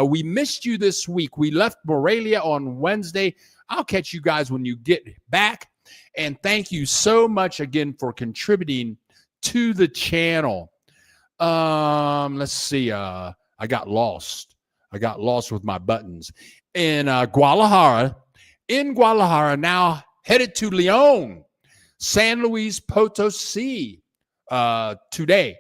We missed you this week. We left Morelia on Wednesday. I'll catch you guys when you get back. And thank you so much again for contributing to the channel. Let's see. I got lost with my buttons. In Guadalajara, now headed to León, San Luis Potosí today,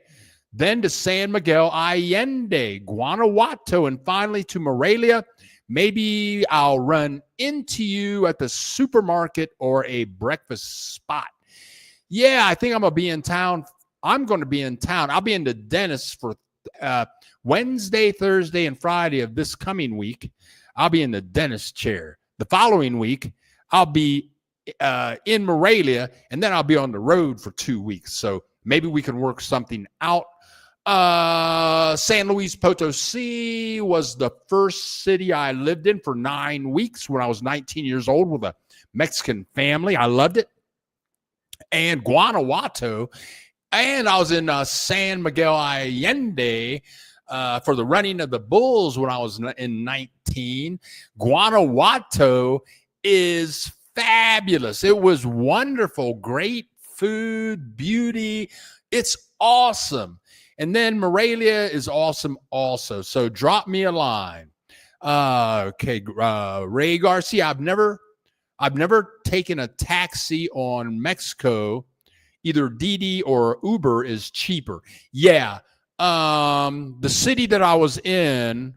then to San Miguel Allende, Guanajuato, and finally to Morelia. maybe I'll run into you at the supermarket or a breakfast spot. Yeah, I think I'm going to be in town. I'm going to be in town. I'll be in the dentist for Wednesday, Thursday, and Friday of this coming week. I'll be in the dentist chair. The following week, I'll be in Morelia, and then I'll be on the road for 2 weeks. So maybe we can work something out. San Luis Potosi was the first city I lived in for 9 weeks when I was 19 years old with a Mexican family. I loved it. And Guanajuato, and I was in San Miguel Allende for the running of the bulls when I was in 19. Guanajuato is fabulous. It was wonderful. Great food, beauty. It's awesome. And then Morelia is awesome also. So drop me a line. Okay, Ray Garcia, I've never taken a taxi on Mexico. Either Didi or Uber is cheaper. Yeah. The city that I was in,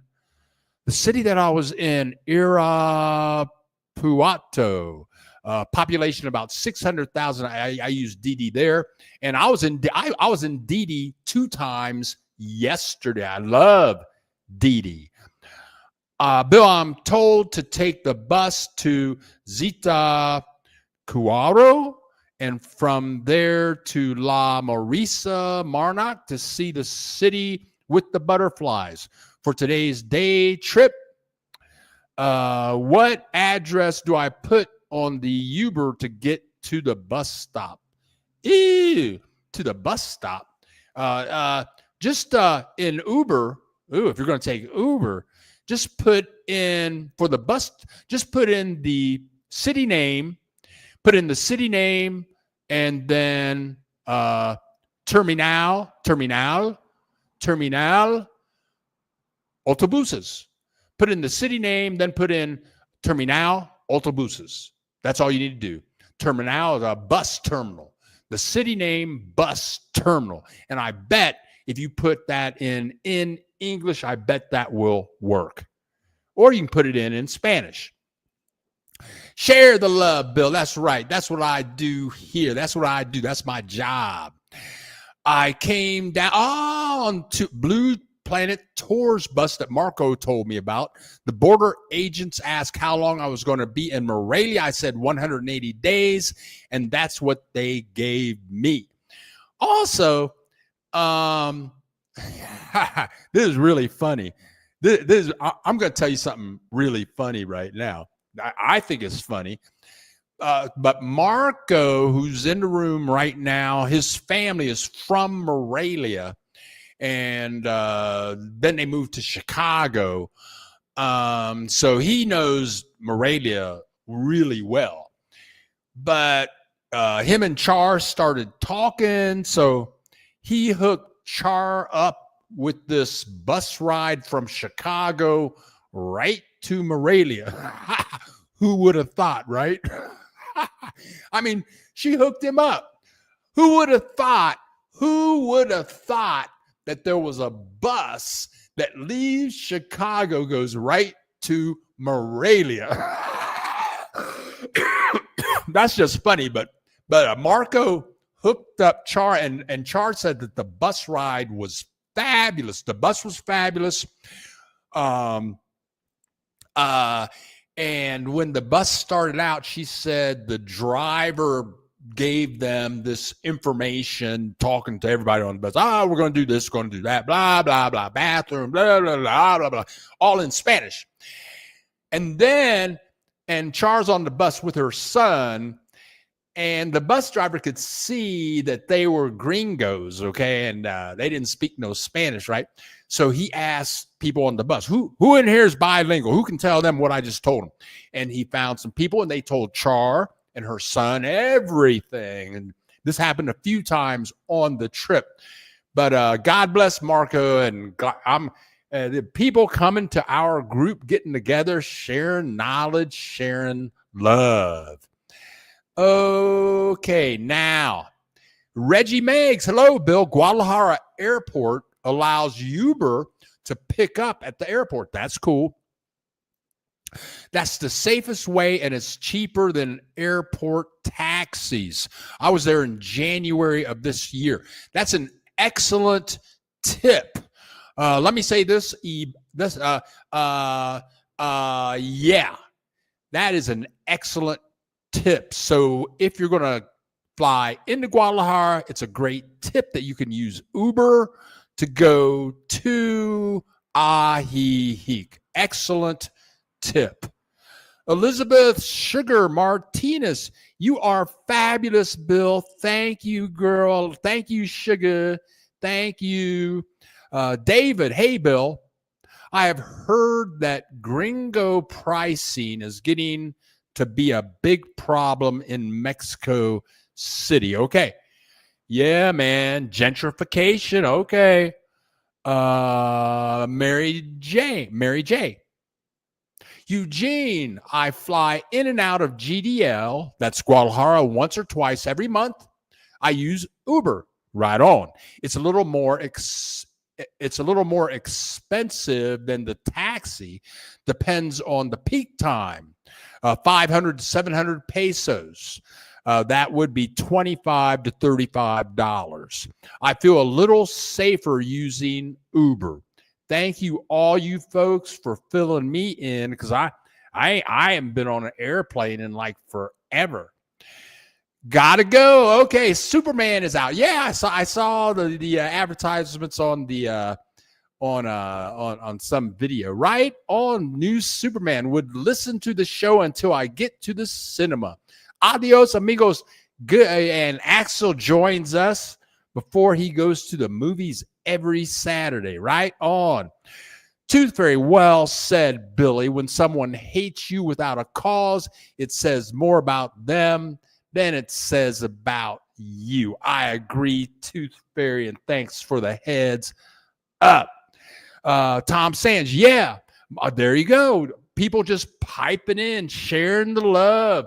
Uriangato, population about 600,000. I used Didi there, and I was in Didi 2 times yesterday. I love Didi. Bill, I'm told to take the bus to Zita Cuaro and from there to La Marisa Marnac to see the city with the butterflies. For today's day trip, what address do I put on the Uber to get to the bus stop? To the bus stop. Just in Uber, if you're going to take Uber, just put in for the bus, just put in the city name, and then terminal autobuses. Put in the city name, then put in terminal autobuses. That's all you need to do. Terminal is a bus terminal. The city name, bus terminal. And I bet if you put that in English, I bet that will work. Or you can put it in Spanish. Share the love, Bill. That's right. That's what I do here. That's what I do. That's my job. I came down on to Blue Planet Tours bus that Marco told me about. The border agents asked how long I was going to be in Morelia. I said 180 days, and that's what they gave me. Also, this is really funny. I'm going to tell you something really funny right now. I think it's funny. But Marco, who's in the room right now, his family is from Morelia. And then they moved to Chicago. So he knows Morelia really well. But him and Char started talking. So he hooked Char up with this bus ride from Chicago right to Morelia. Who would have thought, right? I mean, she hooked him up. Who would have thought that there was a bus that leaves Chicago, goes right to Morelia? That's just funny, but Marco hooked up Char, and Char said that the bus ride was fabulous. The bus was fabulous. And when the bus started out, she said the driver gave them this information, talking to everybody on the bus. We're going to do this, going to do that, blah, blah, blah, bathroom, blah, blah, blah, blah, blah, all in Spanish. And Char's on the bus with her son, and the bus driver could see that they were gringos, okay? And they didn't speak no Spanish, right? So he asked people on the bus, who in here is bilingual? Who can tell them what I just told them? And he found some people, and they told Char and her son everything. And this happened a few times on the trip. But God bless Marco, and the people coming to our group, getting together, sharing knowledge, sharing love. Okay, now, Reggie Meggs. Hello, Bill. Guadalajara Airport allows Uber to pick up at the airport. That's cool. That's the safest way, and it's cheaper than airport taxis. I was there in January of this year. That's an excellent tip. Let me say this. Yeah, that is an excellent tip. So if you're going to fly into Guadalajara, it's a great tip that you can use Uber to go to Ajijic. Excellent tip. Elizabeth Sugar Martinez, you are fabulous, Bill. Thank you, girl. Thank you, Sugar. Thank you. David, hey, Bill. I have heard that gringo pricing is getting to be a big problem in Mexico City. Okay. Yeah, man. Gentrification. Okay. Mary J. Eugene, I fly in and out of GDL, that's Guadalajara, once or twice every month. I use Uber. Right on. It's a little more expensive than the taxi. Depends on the peak time. 500 to 700 pesos. That would be $25 to $35. I feel a little safer using Uber. Thank you, all you folks, for filling me in, because I haven't been on an airplane in like forever. Gotta go. Okay, Superman is out. Yeah, I saw the advertisements on the on some video. Right on, new Superman. Would listen to the show until I get to the cinema. Adios, amigos. Good. And Axel joins us before he goes to the movies every Saturday. Right on. Tooth Fairy, well said, Billy. When someone hates you without a cause, it says more about them than it says about you. I agree, Tooth Fairy, and thanks for the heads up. Tom Sands, yeah, there you go. People just piping in, sharing the love.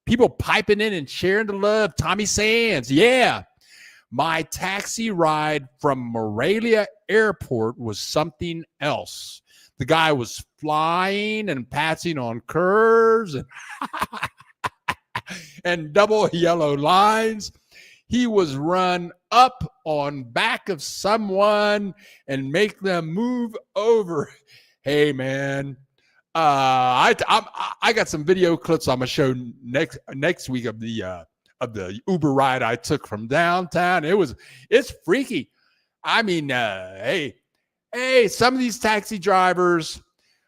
People piping in and sharing the love. Tommy Sands, yeah. My taxi ride from Morelia Airport was something else. The guy was flying and passing on curves and double yellow lines. He was run up on back of someone and make them move over. Hey, man. I got some video clips I'm gonna show next week of the Uber ride I took from downtown. It's freaky. I mean, hey, some of these taxi drivers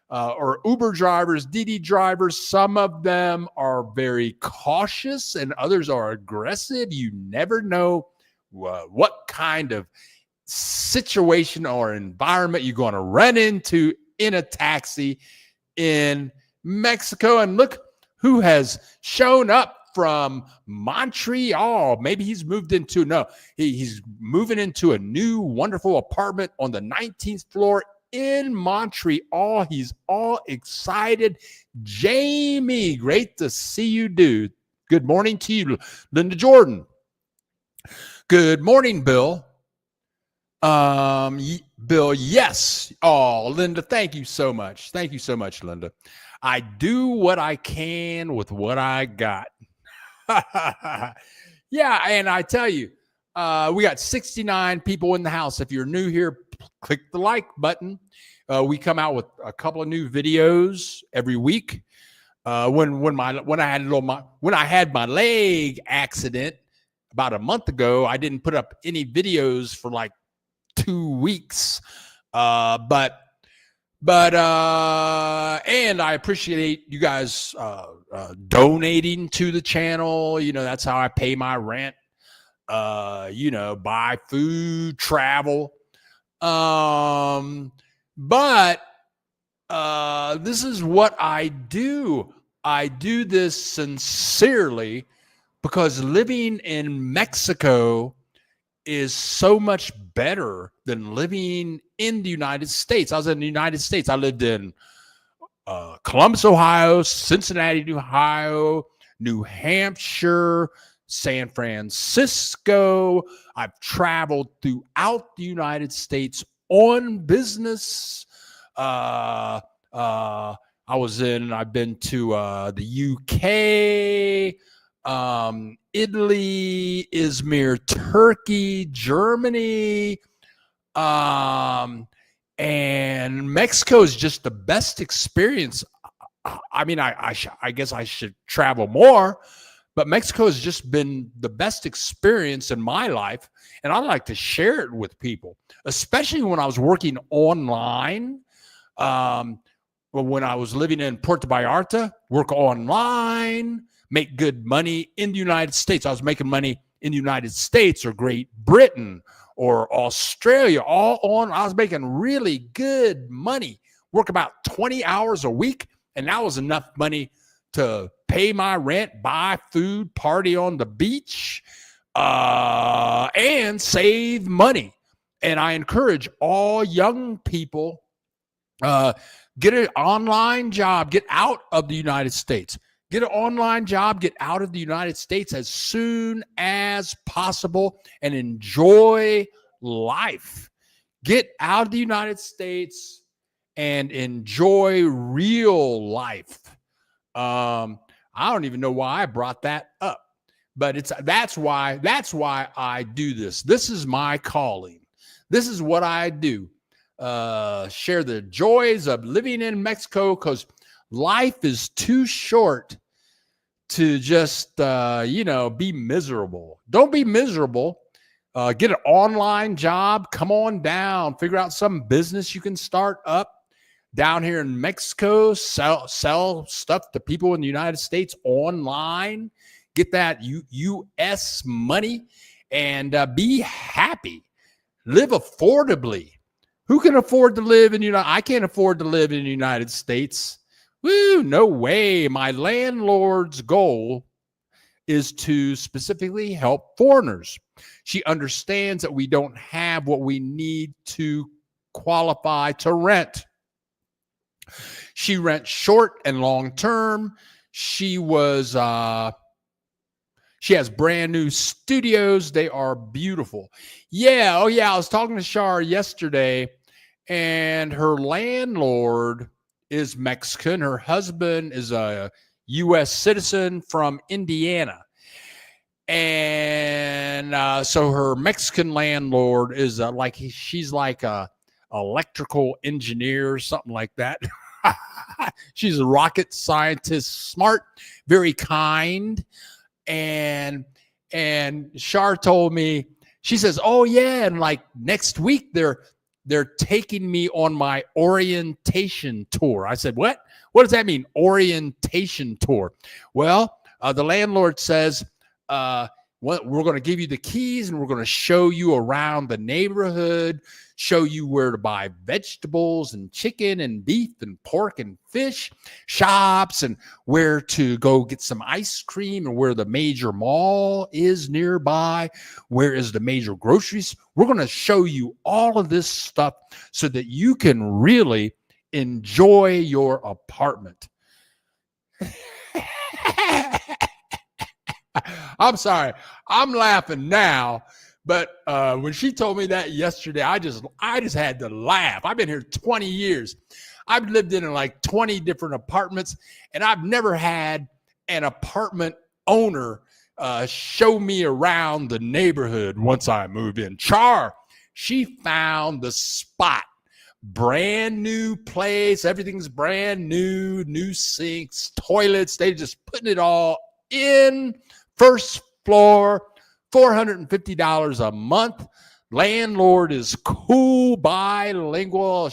or Uber drivers, DD drivers, some of them are very cautious and others are aggressive. You never know what kind of situation or environment you're going to run into in a taxi in Mexico. And look who has shown up from Montreal. Maybe he's moved into, he's moving into a new wonderful apartment on the 19th floor in Montreal. He's all excited. Jamie, great to see you, dude. Good morning to you, Linda Jordan. Good morning, Bill. Bill, yes. Oh, Linda, thank you so much. Thank you so much, Linda. I do what I can with what I got. Yeah, and I tell you, we got 69 people in the house. If you're new here, click the like button. We come out with a couple of new videos every week. When I had my leg accident about a month ago, I didn't put up any videos for like 2 weeks. But and I appreciate you guys donating to the channel. You know, that's how I pay my rent. Buy food, travel. But this is what I do. I do this sincerely because living in Mexico is so much better than living in the United States. I was in the United States. I lived in Columbus, Ohio, Cincinnati, Ohio, New Hampshire, San Francisco. I've traveled throughout the United States on business. I I've been to the UK, Italy, Izmir, Turkey, Germany, and Mexico is just the best experience. I mean, I guess I should travel more, but Mexico has just been the best experience in my life, and I like to share it with people, especially when I was working online. But when I was living in Puerto Vallarta, work online, make good money in the United States. I was making money in the United States or Great Britain or Australia, I was making really good money, work about 20 hours a week. And that was enough money to pay my rent, buy food, party on the beach, and save money. And I encourage all young people, get an online job, get out of the United States. Get an online job, get out of the United States as soon as possible and enjoy life. Get out of the United States and enjoy real life. I don't even know why I brought that up, but that's why I do this. This is my calling. This is what I do. Share the joys of living in Mexico, because life is too short to just be miserable. Don't be miserable. Get an online job. Come on down. Figure out some business you can start up down here in Mexico. Sell stuff to people in the United States online. Get that U.S. money and be happy. Live affordably. Who can afford to live in I can't afford to live in the United States. Woo, no way. My landlord's goal is to specifically help foreigners. She understands that we don't have what we need to qualify to rent. She rents short and long term. She has brand new studios. They are beautiful. Yeah. Oh, yeah. I was talking to Shar yesterday, and her landlord is Mexican. Her husband is a U.S. citizen from Indiana. And so her Mexican landlord is she's like a electrical engineer or something like that. She's a rocket scientist, smart, very kind. And Shar told me, she says, oh yeah, and like next week they're taking me on my orientation tour. I said, what does that mean, orientation tour? Well, the landlord says, we're going to give you the keys and we're going to show you around the neighborhood, show you where to buy vegetables and chicken and beef and pork and fish shops, and where to go get some ice cream, and where the major mall is nearby, where is the major groceries. We're going to show you all of this stuff so that you can really enjoy your apartment. I'm sorry. I'm laughing now, but when she told me that yesterday, I just had to laugh. I've been here 20 years. I've lived in like 20 different apartments, and I've never had an apartment owner show me around the neighborhood once I moved in. Char, she found the spot. Brand new place. Everything's brand new. New sinks, toilets. They're just putting it all in. First floor, $450 a month. Landlord is cool, bilingual.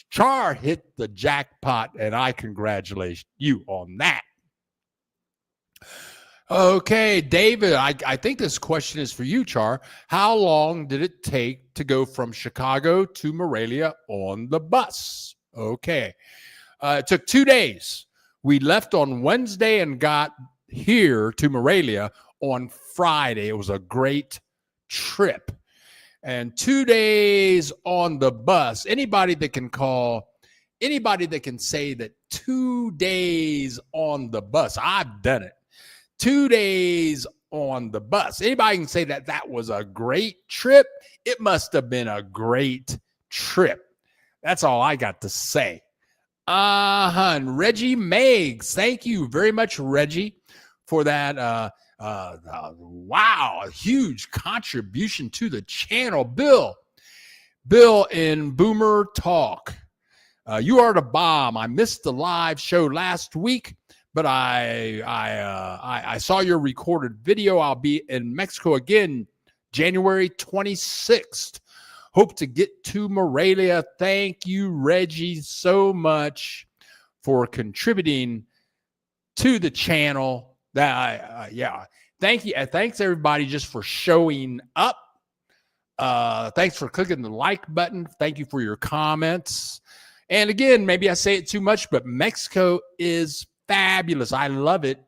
Char hit the jackpot, and I congratulate you on that. Okay, David, I think this question is for you, Char. How long did it take to go from Chicago to Morelia on the bus? Okay. It took 2 days. We left on Wednesday and got here to Morelia on Friday. It was a great trip. And 2 days on the bus. Anybody that can say that 2 days on the bus, I've done it. 2 days on the bus. Anybody can say that was a great trip? It must have been a great trip. That's all I got to say. And Reggie Meggs. Thank you very much, Reggie, for that. Wow, a huge contribution to the channel. Bill in Boomer Talk. You are the bomb. I missed the live show last week, but I saw your recorded video. I'll be in Mexico again, January 26th. Hope to get to Morelia. Thank you, Reggie, so much for contributing to the channel. Yeah. Thank you. Thanks everybody just for showing up. Thanks for clicking the like button. Thank you for your comments. And again, maybe I say it too much, but Mexico is fabulous. I love it.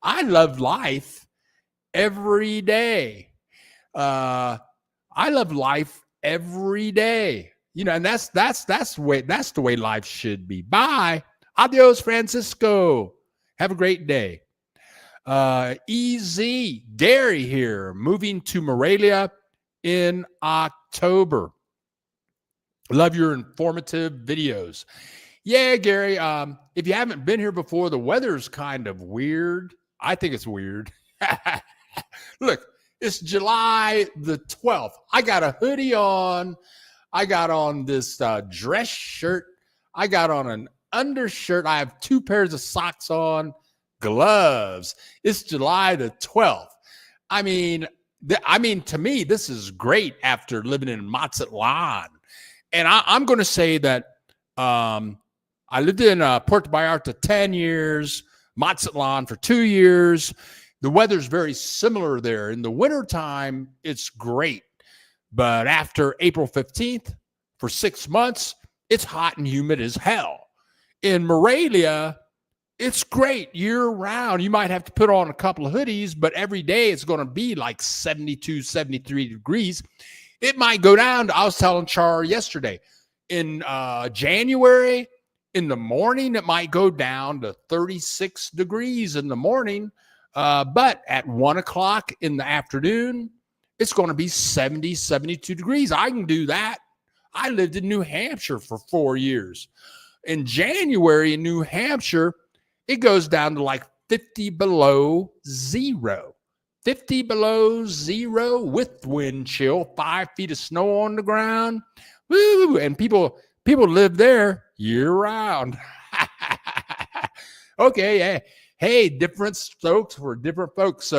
I love life every day. I love life every day. You know, and that's the way life should be. Bye. Adios, Francisco. Have a great day. EZ Gary here, moving to Morelia in October. Love your informative videos. Yeah, Gary. If you haven't been here before, the weather's kind of weird. I think it's weird. Look, it's July the 12th. I got a hoodie on. I got on this dress shirt. I got on an undershirt. I have 2 pairs of socks on, gloves. It's July the 12th. I mean, to me, this is great after living in Mazatlan. And I'm going to say that I lived in Puerto Vallarta 10 years, Mazatlan for 2 years. The weather's very similar there. In the wintertime, it's great. But after April 15th, for 6 months, it's hot and humid as hell. In Morelia, it's great year-round. You might have to put on a couple of hoodies, but every day it's going to be like 72, 73 degrees. It might go down. I was telling Char yesterday, in January, in the morning, it might go down to 36 degrees in the morning. But at 1 o'clock in the afternoon, it's going to be 70, 72 degrees. I can do that. I lived in New Hampshire for 4 years. In January in New Hampshire, it goes down to like 50 below zero. 50 below zero with wind chill, 5 feet of snow on the ground. Woo! And people live there year round. Okay, yeah. Hey, different strokes for different folks.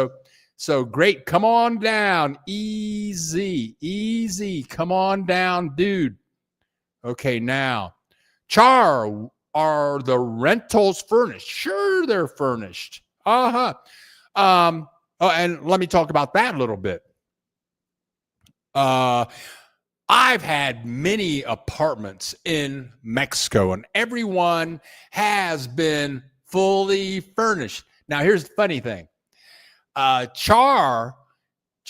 So great. Come on down. Easy. Come on down, dude. Okay, now, Char, are the rentals furnished? Sure, they're furnished. And let me talk about that a little bit. I've had many apartments in Mexico, and everyone has been fully furnished. Now, here's the funny thing. Char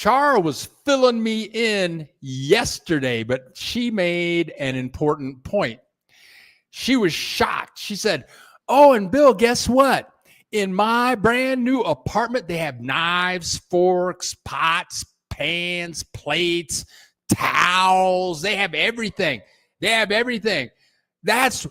was filling me in yesterday, but she made an important point. She was shocked. She said, "Oh, and Bill, guess what? In my brand new apartment, they have knives, forks, pots, pans, plates, towels. They have everything. That's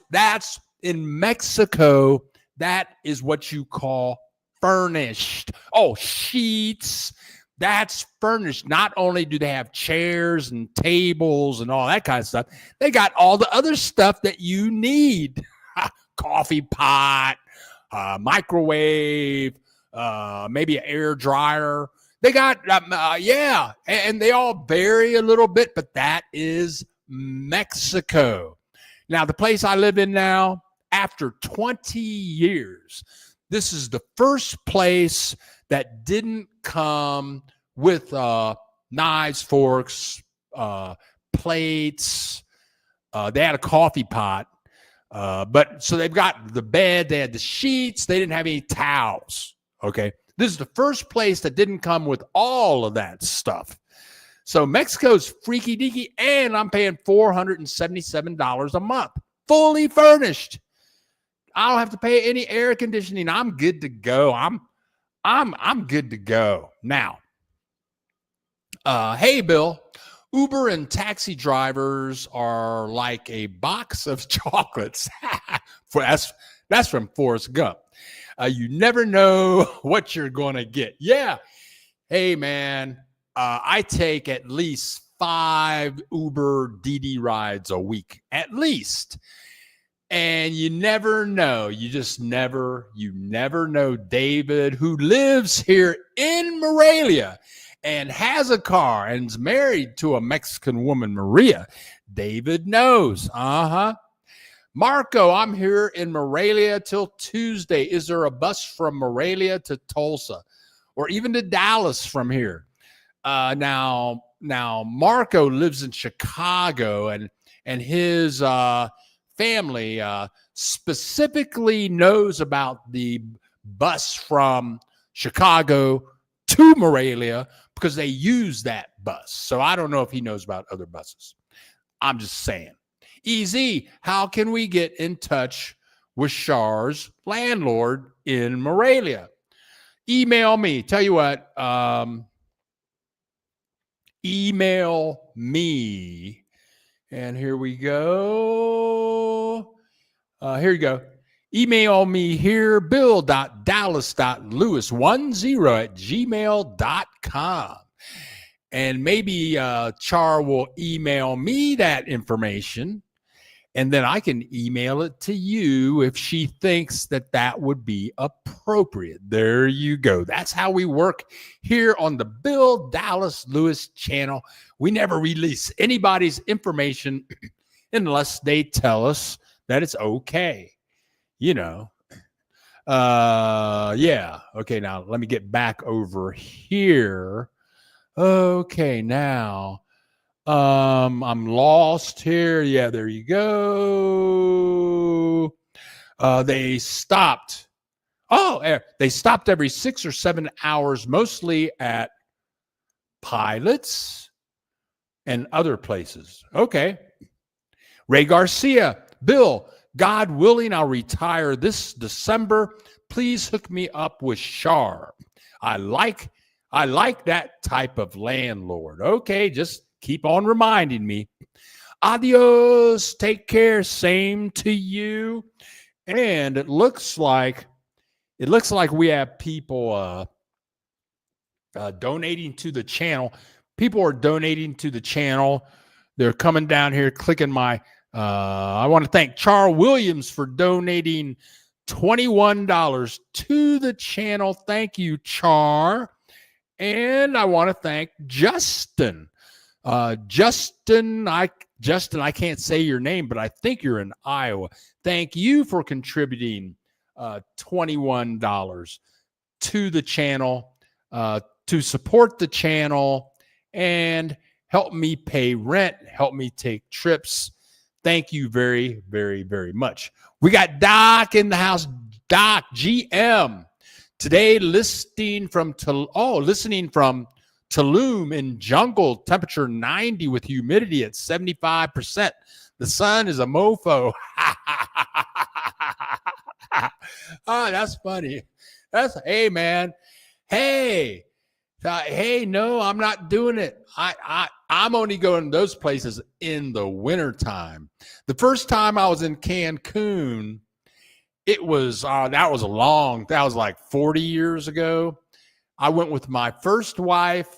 in Mexico. That is what you call furnished. Oh, sheets. That's furnished. Not only do they have chairs and tables and all that kind of stuff, they got all the other stuff that you need. Coffee pot, microwave, maybe an air dryer. They got, and they all vary a little bit, but that is Mexico. Now, the place I live in now, after 20 years, this is the first place that didn't come with knives, forks, plates. They had a coffee pot. But so they've got the bed, they had the sheets, they didn't have any towels. Okay. This is the first place that didn't come with all of that stuff. So Mexico's freaky deaky, and I'm paying $477 a month, fully furnished. I don't have to pay any air conditioning. I'm good to go. I'm good to go. Now, hey, Bill, Uber and taxi drivers are like a box of chocolates. That's from Forrest Gump. You never know what you're going to get. Yeah. Hey, man, I take at least 5 Uber DD rides a week, at least. And you never know. You never know. David, who lives here in Morelia and has a car and is married to a Mexican woman, Maria. David knows. Marco, I'm here in Morelia till Tuesday. Is there a bus from Morelia to Tulsa or even to Dallas from here? Now Marco lives in Chicago, and his family specifically knows about the bus from Chicago to Morelia because they use that bus. So I don't know if he knows about other buses. I'm just saying. Easy, how can we get in touch with Char's landlord in Morelia? Email me. Tell you what, email me. And here we go. Here you go. Email me here, bill.dallas.lewis10@gmail.com. And maybe Char will email me that information, and then I can email it to you if she thinks that would be appropriate. There you go. That's how we work here on the Bill Dallas Lewis channel. We never release anybody's information unless they tell us that it's okay. Yeah. Okay, now let me get back over here. Okay, now I'm lost here. Yeah, there you go. They stopped. They stopped every 6 or 7 hours, mostly at Pilots and other places. Okay. Ray Garcia, Bill, God willing, I'll retire this December. Please hook me up with Char. I like that type of landlord. Okay, just keep on reminding me. Adios. Take care. Same to you. And it looks like we have people donating to the channel. People are donating to the channel. They're coming down here, clicking my. I want to thank Char Williams for donating $21 to the channel. Thank you, Char. And I want to thank Justin. Justin, I can't say your name, but I think you're in Iowa. Thank you for contributing $21 to the channel, to support the channel and help me pay rent, help me take trips. Thank you very, very, very much. We got Doc in the house. Doc, GM. Today, listening from Tulum in jungle, temperature 90 with humidity at 75%. The sun is a mofo. Oh, that's funny. Hey, man. Hey, no, I'm not doing it. I'm only going to those places in the wintertime. The first time I was in Cancun, it was, that was like 40 years ago. I went with my first wife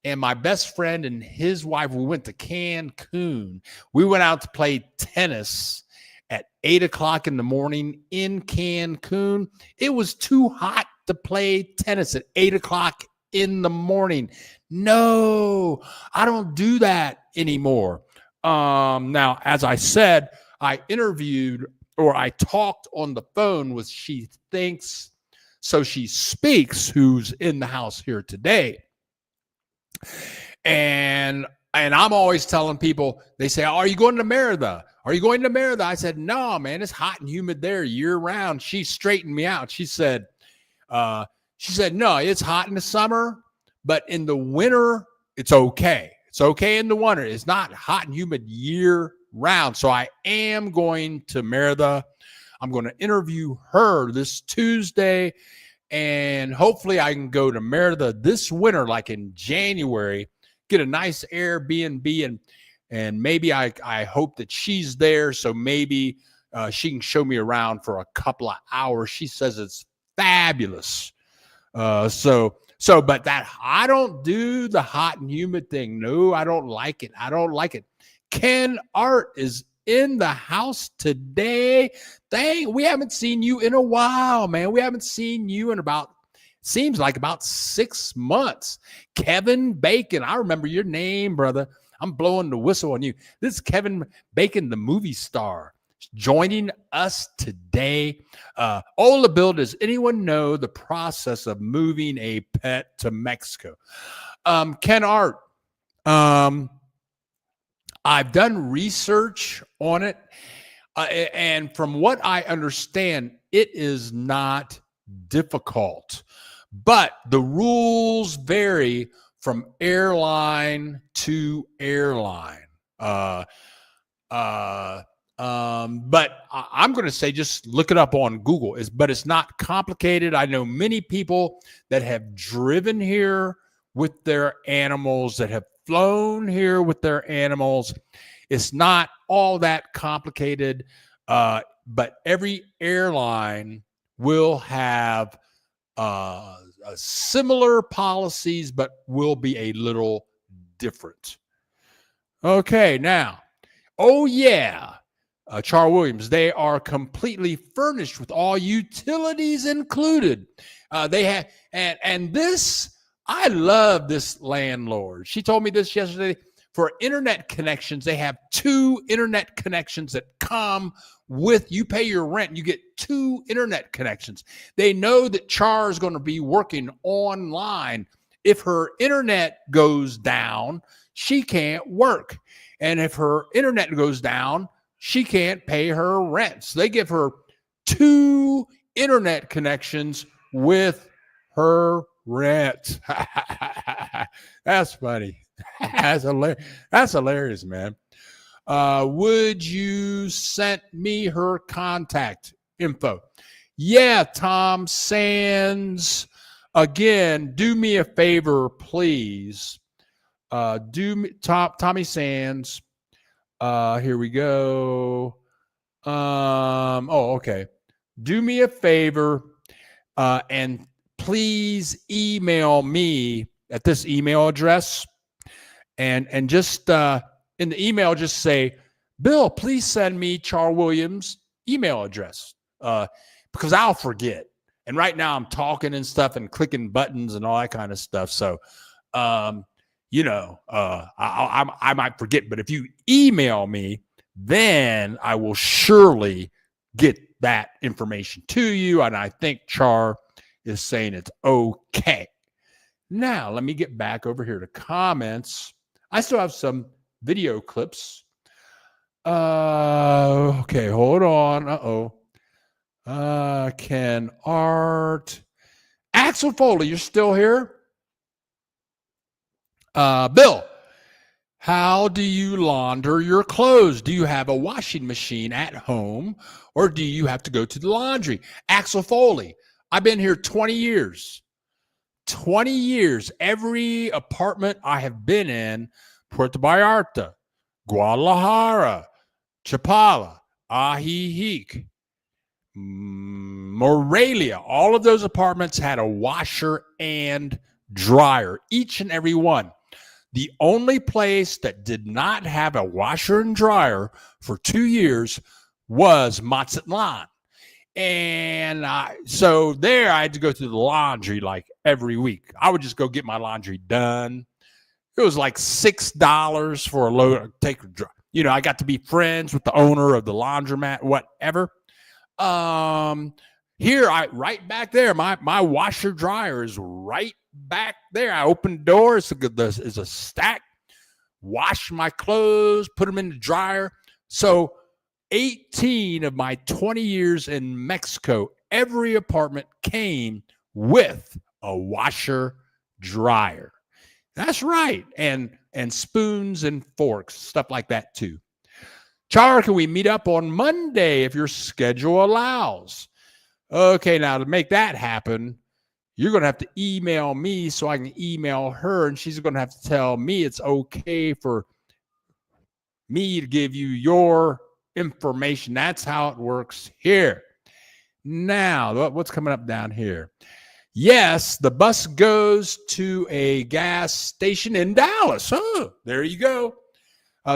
and my best friend and his wife. We went to Cancun. We went out to play tennis at 8:00 in the morning in Cancun. It was too hot to play tennis at 8:00 in the morning. No, I don't do that anymore. Now, as I said, I talked on the phone with She Thinks So She Speaks, who's in the house here today. And I'm always telling people, they say, are you going to Merida? Are you going to Merida? I said, no, man, it's hot and humid there year round. She straightened me out. She said, no, it's hot in the summer, but in the winter, it's okay. It's okay in the winter. It's not hot and humid year round. So I am going to Merida. I'm going to interview her this Tuesday, and hopefully I can go to Merida this winter, like in January, get a nice Airbnb, and maybe I hope that she's there, so maybe she can show me around for a couple of hours. She says it's fabulous. But that I don't do the hot and humid thing. No, I don't like it. I don't like it. Ken Art is in the house today. Dang, we haven't seen you in a while, man. We haven't seen you in seems like about 6 months. Kevin Bacon, I remember your name, brother. I'm blowing the whistle on you. This is Kevin Bacon, the movie star, joining us today. Ola Bill, does anyone know the process of moving a pet to Mexico? Ken Art, I've done research on it, and from what I understand, it is not difficult, but the rules vary from airline to airline. But I'm going to say just look it up on Google. But it's not complicated. I know many people that have driven here with their animals, that have flown here with their animals. It's not all that complicated, but every airline will have similar policies, but will be a little different. Okay, now, oh yeah, Charles Williams, they are completely furnished with all utilities included. They have, and this, I love this landlord. She told me this yesterday. For internet connections, they have 2 internet connections that come with, you pay your rent, you get 2 internet connections. They know that Char is going to be working online. If her internet goes down, she can't work. And if her internet goes down, she can't pay her rent. So they give her 2 internet connections with her rent. That's funny. That's hilarious, man. Would you send me her contact info? Yeah, Tom Sands. Again, do me a favor, please. Tommy Sands. Here we go. Okay. Do me a favor, and please email me at this email address, and just in the email, just say, Bill, please send me Char Williams' email address, because I'll forget. And right now I'm talking and stuff and clicking buttons and all that kind of stuff. So, I might forget. But if you email me, then I will surely get that information to you. And I think Char is saying it's okay. Now, let me get back over here to comments. I still have some video clips. Okay, hold on. Ken Art. Axel Foley, you're still here? Bill, how do you launder your clothes? Do you have a washing machine at home, or do you have to go to the laundry? Axel Foley, I've been here 20 years. 20 years. Every apartment I have been in, Puerto Vallarta, Guadalajara, Chapala, Ajijic, Morelia, all of those apartments had a washer and dryer, each and every one. The only place that did not have a washer and dryer for 2 years was Mazatlan. And so there I had to go to the laundry like every week. I would just go get my laundry done. It was like $6 for a load. I got to be friends with the owner of the laundromat, whatever. Here, right back there, my washer dryer is right back there. I opened the door. It's a stack. Wash my clothes, put them in the dryer. So 18 of my 20 years in Mexico, every apartment came with a washer dryer. That's right. And spoons and forks, stuff like that too. Char, can we meet up on Monday if your schedule allows? Okay, now to make that happen, you're going to have to email me so I can email her, and she's going to have to tell me it's okay for me to give you your information. That's how it works here. Now, what's coming up down here? Yes, the bus goes to a gas station in Dallas. Oh, there you go.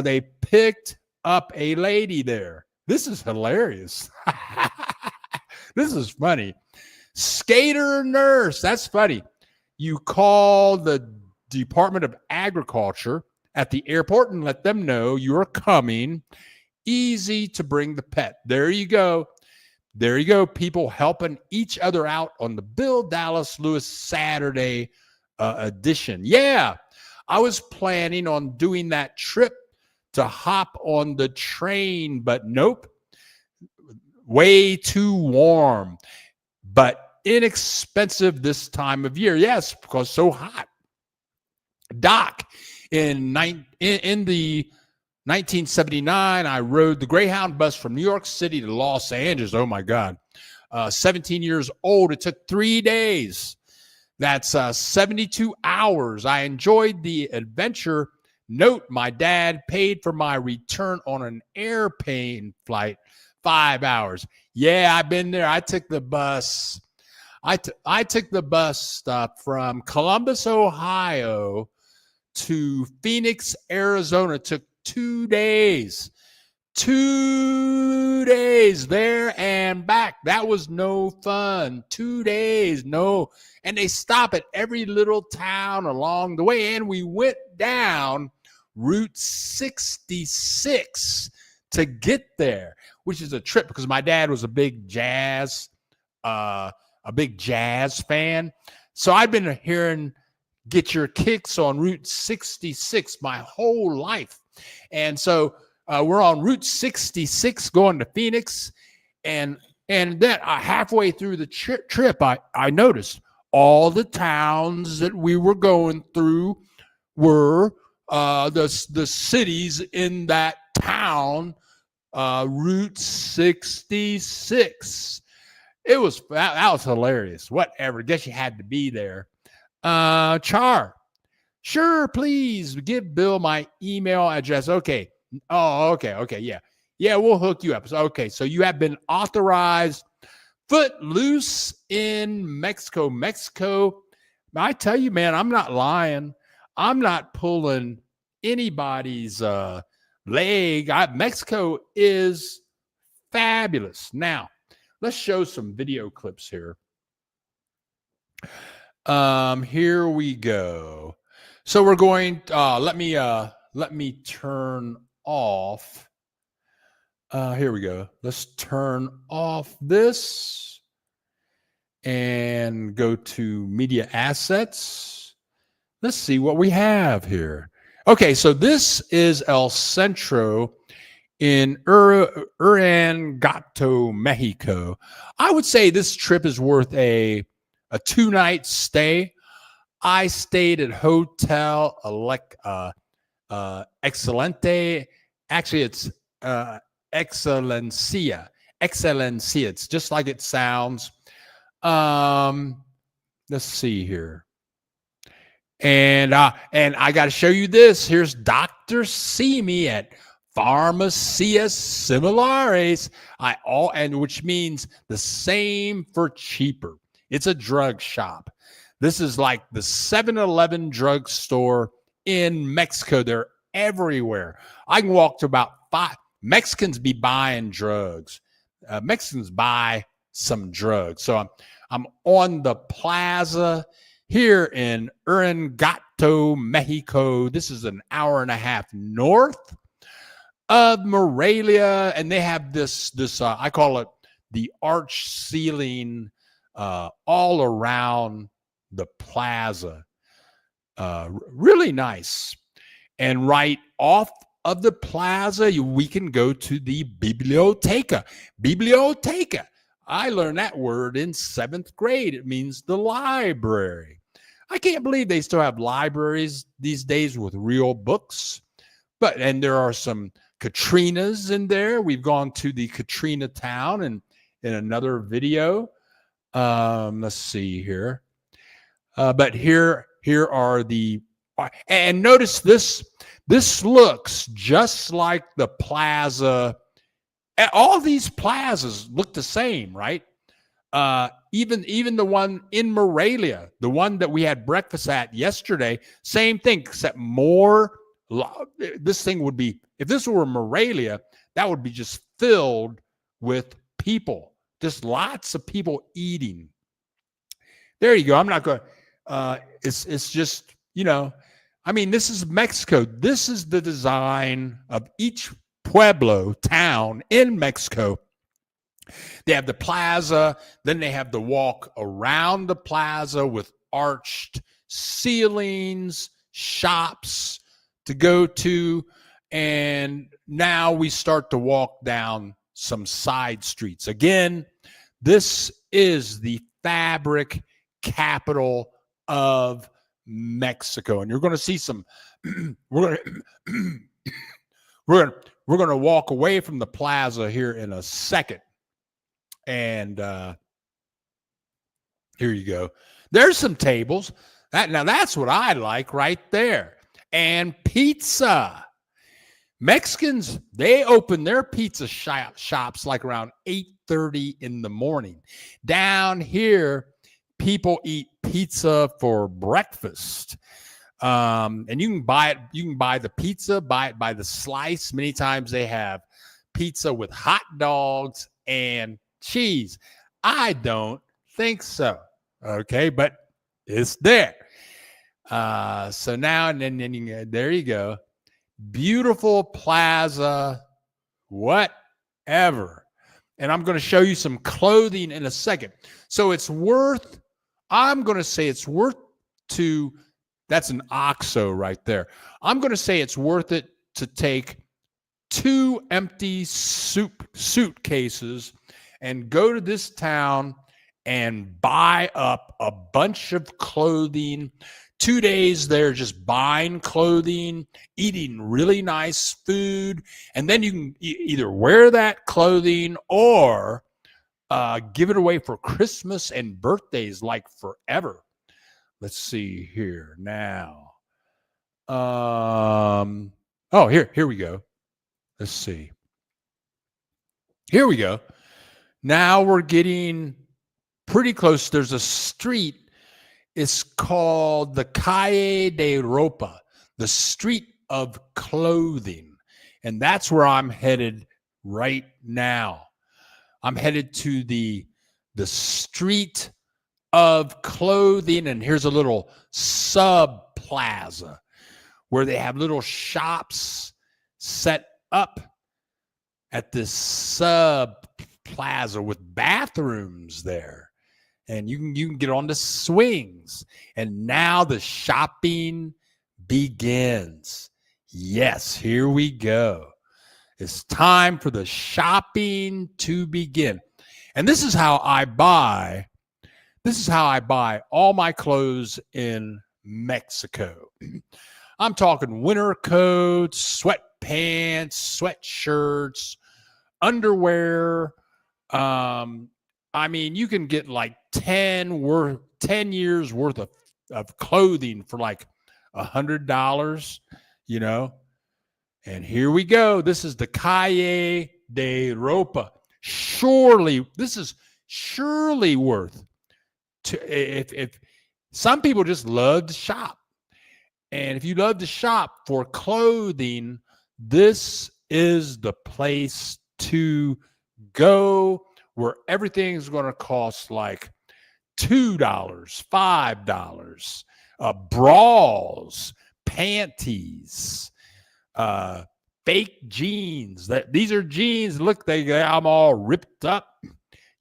They picked up a lady there. This is hilarious. This is funny. Skater nurse. That's funny. You call the Department of Agriculture at the airport and let them know you're coming. Easy to bring the pet. There you go. There you go. People helping each other out on the Bill Dallas Lewis Saturday edition. Yeah, I was planning on doing that trip to hop on the train, but nope. Way too warm, but inexpensive this time of year. Yes, because so hot. Doc, in the 1979, I rode the Greyhound bus from New York City to Los Angeles. Oh, my God. 17 years old. It took 3 days. That's 72 hours. I enjoyed the adventure. Note, my dad paid for my return on an airplane flight, 5 hours. Yeah, I've been there. I took the bus. I took the bus from Columbus, Ohio to Phoenix, Arizona. It took 2 days. 2 days there and back. That was no fun. 2 days, no. And they stop at every little town along the way. And we went down Route 66 to get there, which is a trip because my dad was a big jazz fan. So I've been hearing Get Your Kicks on Route 66 my whole life. And so we're on Route 66 going to Phoenix. And then halfway through the trip, I noticed all the towns that we were going through were the cities in that town, Route 66. That was hilarious. Whatever. Guess you had to be there. Char. Sure, please give Bill my email address. Okay. Oh, okay. Yeah. Yeah, we'll hook you up. So, okay. So you have been authorized footloose in Mexico. Mexico. I tell you, man, I'm not lying. I'm not pulling anybody's leg. Mexico is fabulous. Now, let's show some video clips here. Here we go. So we're going. Let me turn off. Here we go. Let's turn off this and go to media assets. Let's see what we have here. Okay, so this is El Centro in Uriangato, Mexico. I would say this trip is worth a 2-night stay. I stayed at Hotel Excelente. Actually, it's Excelencia. It's just like it sounds. Let's see here. And I got to show you this. Here's Dr. Simi at Farmacias Similares. Which means the same for cheaper. It's a drug shop. This is like the 7-Eleven drugstore in Mexico. They're everywhere. I can walk to about 5. Mexicans be buying drugs. Mexicans buy some drugs. So I'm on the plaza here in Uriangato, Mexico. This is an hour and a half north of Morelia, and they have this I call it the arch ceiling all around the plaza. Really nice. And right off of the plaza, we can go to the biblioteca. Biblioteca. I learned that word in 7th grade. It means the library. I can't believe they still have libraries these days with real books. And there are some Katrinas in there. We've gone to the Katrina town in another video. Let's see here. But here are the, and notice this. This looks just like the plaza. All these plazas look the same, right? Even the one in Morelia, the one that we had breakfast at yesterday, same thing, except more. This thing would be, if this were Morelia, that would be just filled with people, just lots of people eating. There you go. I'm not going. It's just, I mean, this is Mexico. This is the design of each pueblo town in Mexico. They have the plaza, then they have the walk around the plaza with arched ceilings, shops to go to, and now we start to walk down some side streets. Again, this is the fabric capital of Mexico, and you're going to see some. we're going to walk away from the plaza here in a second. And here you go. There's some tables. Now that's what I like right there. And pizza. Mexicans, they open their pizza shops like around 8:30 in the morning. Down here, people eat pizza for breakfast. And you can buy it. You can buy the pizza, buy it by the slice. Many times they have pizza with hot dogs and cheese. I don't think so. Okay, but it's there. So now and then there you go. Beautiful plaza, whatever. And I'm going to show you some clothing in a second. So I'm going to say it's worth to, that's an OXO right there. I'm going to say it's worth it to take 2 empty suitcases and go to this town and buy up a bunch of clothing. 2 days there just buying clothing, eating really nice food, and then you can either wear that clothing or give it away for Christmas and birthdays like forever. Let's see here now. Here we go. Let's see. Here we go. Now we're getting pretty close. There's a street. It's called the Calle de Ropa, the street of clothing. And that's where I'm headed right now. I'm headed to the street of clothing. And here's a little sub plaza where they have little shops set up at this sub plaza with bathrooms there. And you can get on the swings. And now the shopping begins. Yes, here we go. It's time for the shopping to begin. And this is how I buy all my clothes in Mexico. I'm talking winter coats, sweatpants, sweatshirts, underwear. I mean, you can get like 10 years worth of clothing for like $100, And here we go. This is the Calle de Ropa. This is surely worth if some people just love to shop. And if you love to shop for clothing, this is the place to go, where everything's going to cost like $2, $5, bras, panties, fake jeans. These are jeans. Look, I'm all ripped up,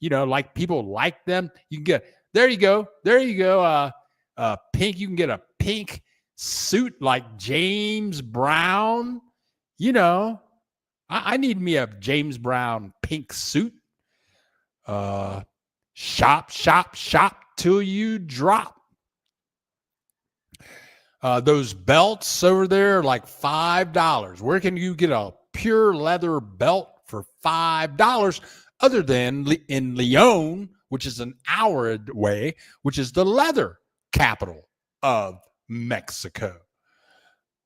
like people like them. You can get, there you go. Pink. You can get a pink suit like James Brown. I need me a James Brown pink suit. Shop till you drop. Those belts over there, like $5. Where can you get a pure leather belt for $5 other than in Leon, which is an hour away, which is the leather capital of Mexico.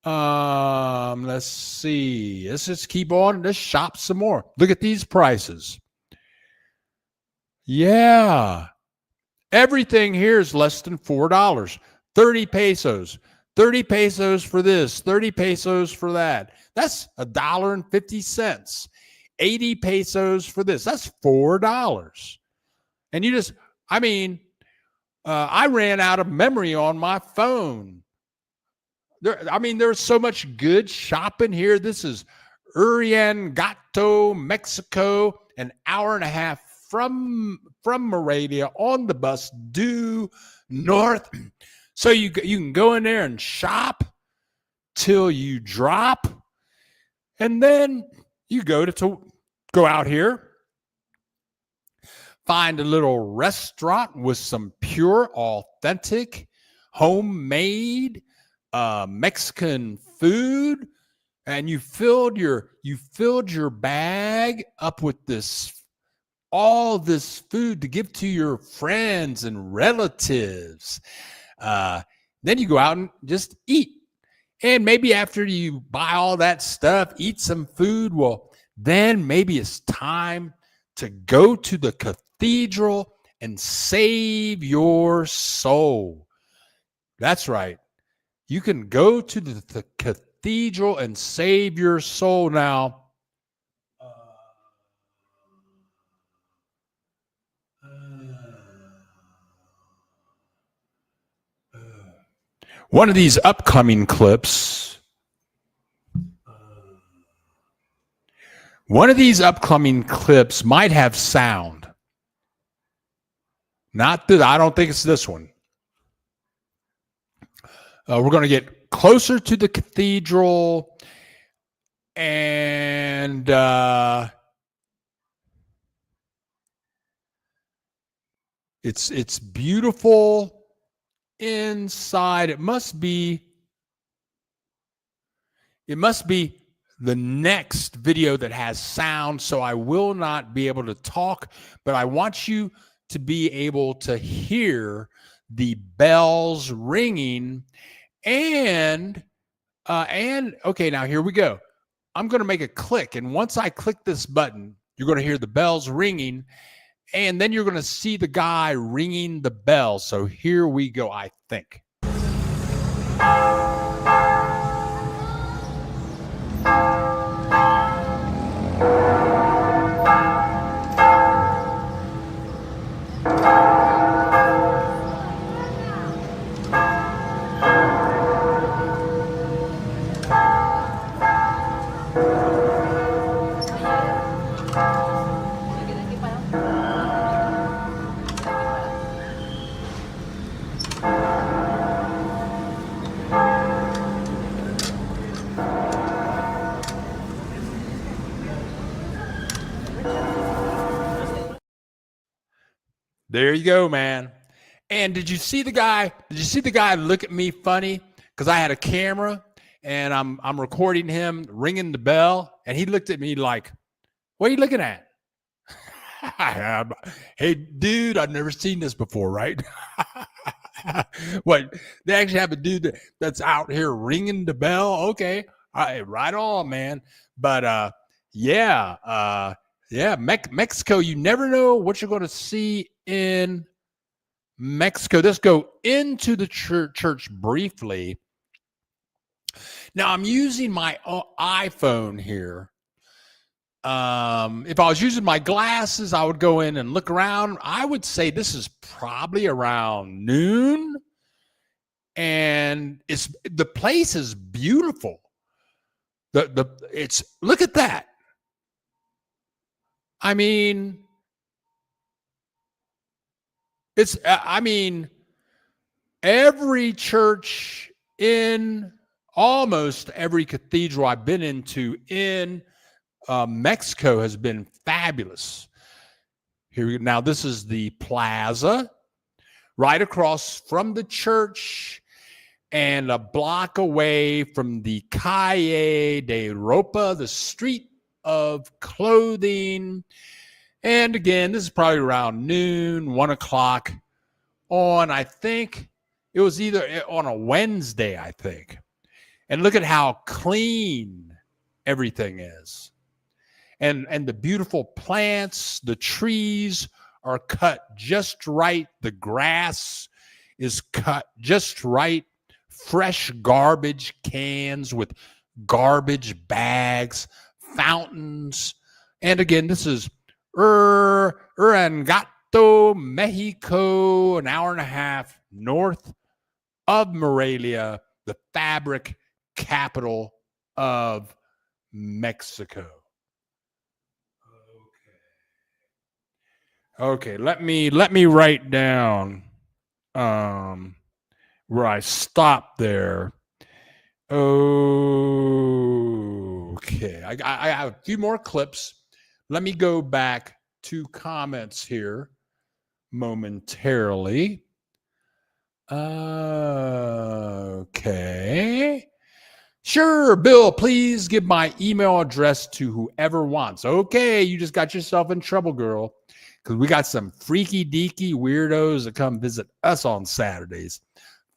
Let's see. Let's just keep on. Let's shop some more. Look at these prices. Yeah. Everything here is less than $4. 30 pesos. 30 pesos for this, 30 pesos for that. That's $1.50. 80 pesos for this. That's $4. And you just, I mean, I ran out of memory on my phone. There's so much good shopping here. This is Uriangato, Mexico, an hour and a half from Morelia on the bus due north. So you can go in there and shop till you drop, and then you go out here, find a little restaurant with some pure, authentic, homemade Mexican food, and you filled your bag up with all this food to give to your friends and relatives. Then you go out and just eat. And maybe after you buy all that stuff, eat some food, well, then maybe it's time to go to the cathedral and save your soul. That's right. You can go to the cathedral and save your soul. Now, one of these upcoming clips might have sound. Not that I don't think it's this one. We're going to get closer to the cathedral, and it's beautiful inside. It must be the next video that has sound, so I will not be able to talk, but I want you to be able to hear the bells ringing. And okay, now here we go. I'm going to make a click, and once I click this button, you're going to hear the bells ringing, and then you're going to see the guy ringing the bell. So here we go, I think. There you go, man. And did you see the guy? Did you see the guy look at me funny? Because I had a camera and I'm recording him ringing the bell, and he looked at me like, "What are you looking at?" Hey, dude, I've never seen this before, right? What? They actually have a dude that's out here ringing the bell? Okay, all right, right on, man. But yeah, Mexico. You never know what you're going to see in Mexico. Let's go into the church briefly. Now, I'm using my iPhone here. If I was using my glasses, I would go in and look around. I would say this is probably around noon, and the place is beautiful. Look at that. I mean, every church in almost every cathedral I've been into in Mexico has been fabulous. Now, this is the plaza right across from the church and a block away from the Calle de Ropa, the street of clothing. And again, this is probably around noon, 1 o'clock on, I think, It was either on a Wednesday, I think. And look at how clean everything is. And the beautiful plants, the trees are cut just right. The grass is cut just right. Fresh garbage cans with garbage bags, fountains. And again, this is Uriangato, Mexico, an hour and a half north of Morelia, the fabric capital of Mexico. Okay, let me write down where I stopped there. Okay, I have a few more clips. Let me go back to comments here momentarily. Okay. Sure, Bill, please give my email address to whoever wants. Okay, you just got yourself in trouble, girl, because we got some freaky deaky weirdos that come visit us on Saturdays.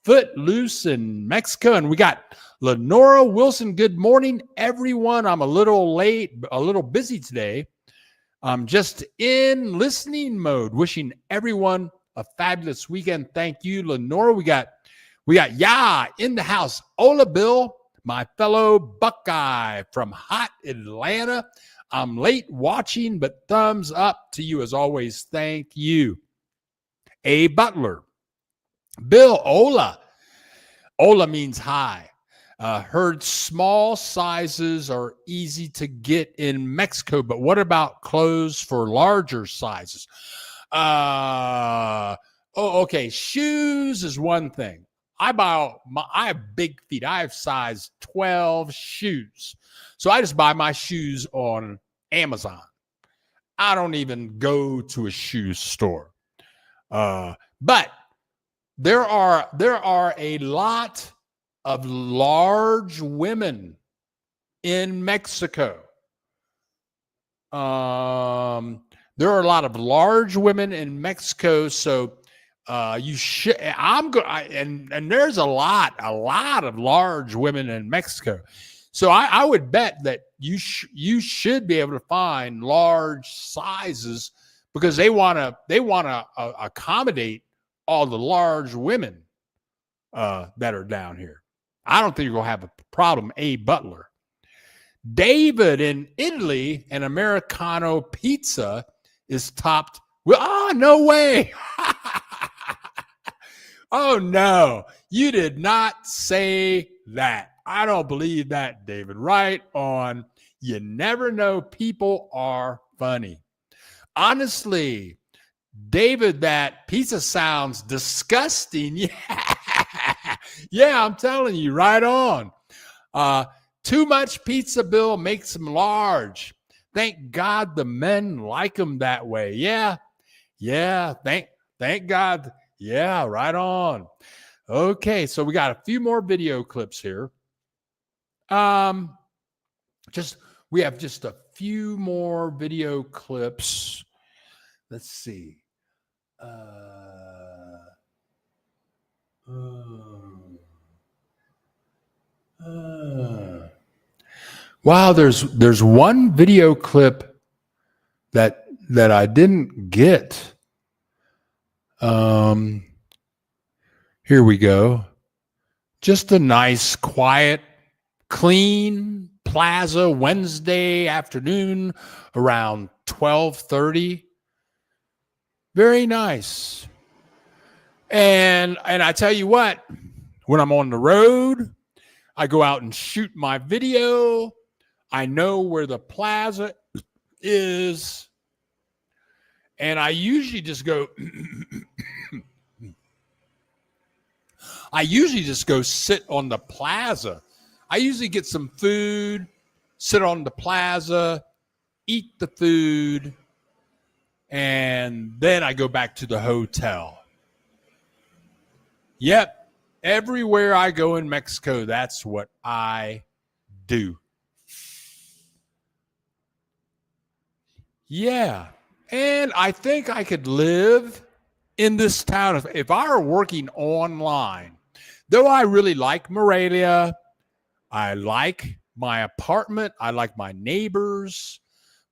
Footloose in Mexico, and we got Lenora Wilson. Good morning, everyone. I'm a little late, a little busy today. I'm just in listening mode. Wishing everyone a fabulous weekend. Thank you, Lenora. We got Ya in the house. Hola, Bill, my fellow Buckeye from hot Atlanta. I'm late watching, but thumbs up to you as always. Thank you. A Butler. Bill, hola. Hola means hi. Heard small sizes are easy to get in Mexico, but what about clothes for larger sizes? Okay. Shoes is one thing. I have big feet. I have size 12 shoes. So I just buy my shoes on Amazon. I don't even go to a shoe store. But there are a lot of large women in Mexico. There are a lot of large women in Mexico, so you should. And there's a lot of large women in Mexico. So I would bet that you should be able to find large sizes because they want to accommodate all the large women that are down here. I don't think you're going to have a problem. A Butler. David in Italy, an Americano pizza is topped with, no way. Oh, no, you did not say that. I don't believe that, David. Right on. You never know. People are funny. Honestly, David, that pizza sounds disgusting. Yeah. Yeah, I'm telling you, right on. Too much pizza, Bill, makes them large. Thank God the men like them that way. Yeah. Thank God. Yeah, right on. Okay, so we got a few more video clips here. We have just a few more video clips. Let's see. Wow, there's one video clip that I didn't get. Here we go. Just a nice, quiet, clean plaza Wednesday afternoon around 12:30. Very nice. And I tell you what, when I'm on the road, I go out and shoot my video. I know where the plaza is. And I usually just go sit on the plaza. I usually get some food, sit on the plaza, eat the food, and then I go back to the hotel. Yep. Everywhere I go in Mexico, that's what I do. Yeah. And I think I could live in this town. If I were working online, though I really like Morelia, I like my apartment, I like my neighbors.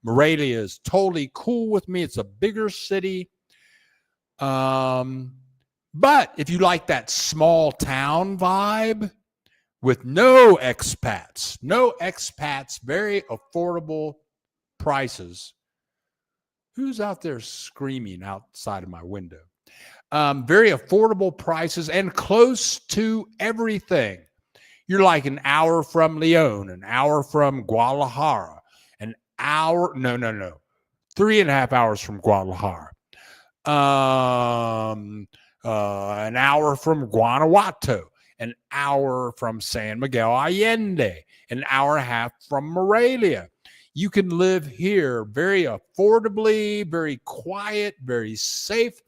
Morelia is totally cool with me. It's a bigger city. But if you like that small town vibe with no expats, very affordable prices. Who's out there screaming outside of my window? Very affordable prices and close to everything. You're like an hour from Leon, an hour from Guadalajara, an hour, no, 3.5 hours from Guadalajara. An hour from Guanajuato, an hour from San Miguel Allende, an hour and a half from Morelia. You can live here very affordably, very quiet, very safe,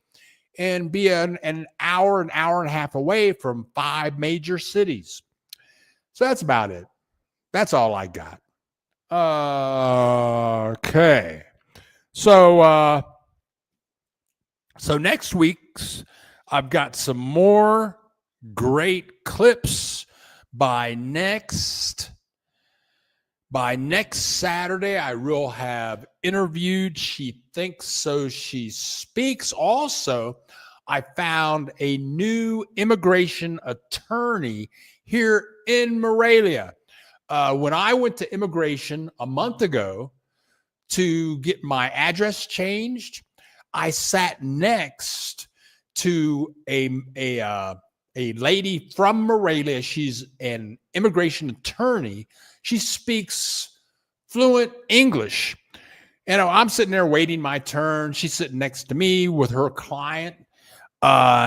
and be an hour and a half away from 5 major cities. So that's about it. That's all I got. Okay. So next week's, I've got some more great clips by next Saturday. I will have interviewed She Thinks So She Speaks. Also, I found a new immigration attorney here in Morelia. When I went to immigration a month ago to get my address changed, I sat next to a lady from Morelia. She's an immigration attorney. She speaks fluent English. You know, I'm sitting there waiting my turn. She's sitting next to me with her client.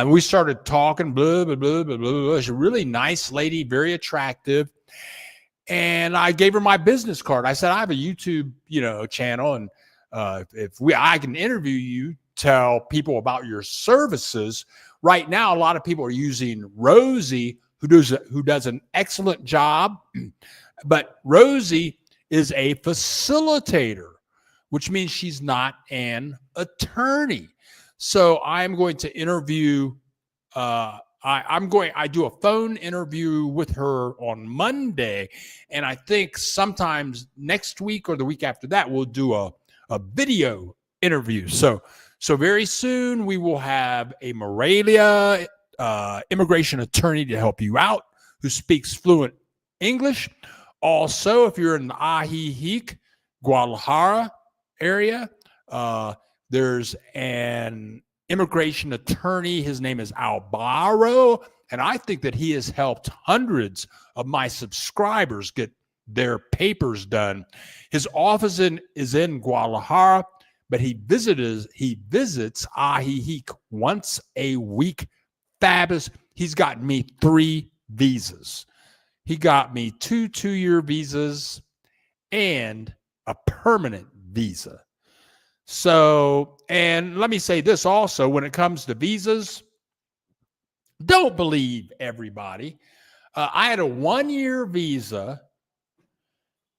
We started talking, blah, blah, blah, blah, blah. She's a really nice lady, very attractive. And I gave her my business card. I said, I have a YouTube, channel. And I can interview you, tell people about your services. Right now, a lot of people are using Rosie, who does an excellent job. But Rosie is a facilitator, which means she's not an attorney. So I'm going to interview. I do a phone interview with her on Monday, and I think sometimes next week or the week after that we'll do a video interview. So very soon we will have a Morelia immigration attorney to help you out who speaks fluent English. Also, if you're in the Ajijic, Guadalajara area, there's an immigration attorney. His name is Alvaro, and I think that he has helped hundreds of my subscribers get their papers done. His office is in Guadalajara, but he visits Ajijic once a week. Fabulous. He's gotten me 3 visas. He got me 2 2-year visas and a permanent visa. So, and let me say this also, when it comes to visas, don't believe everybody. I had a 1-year visa,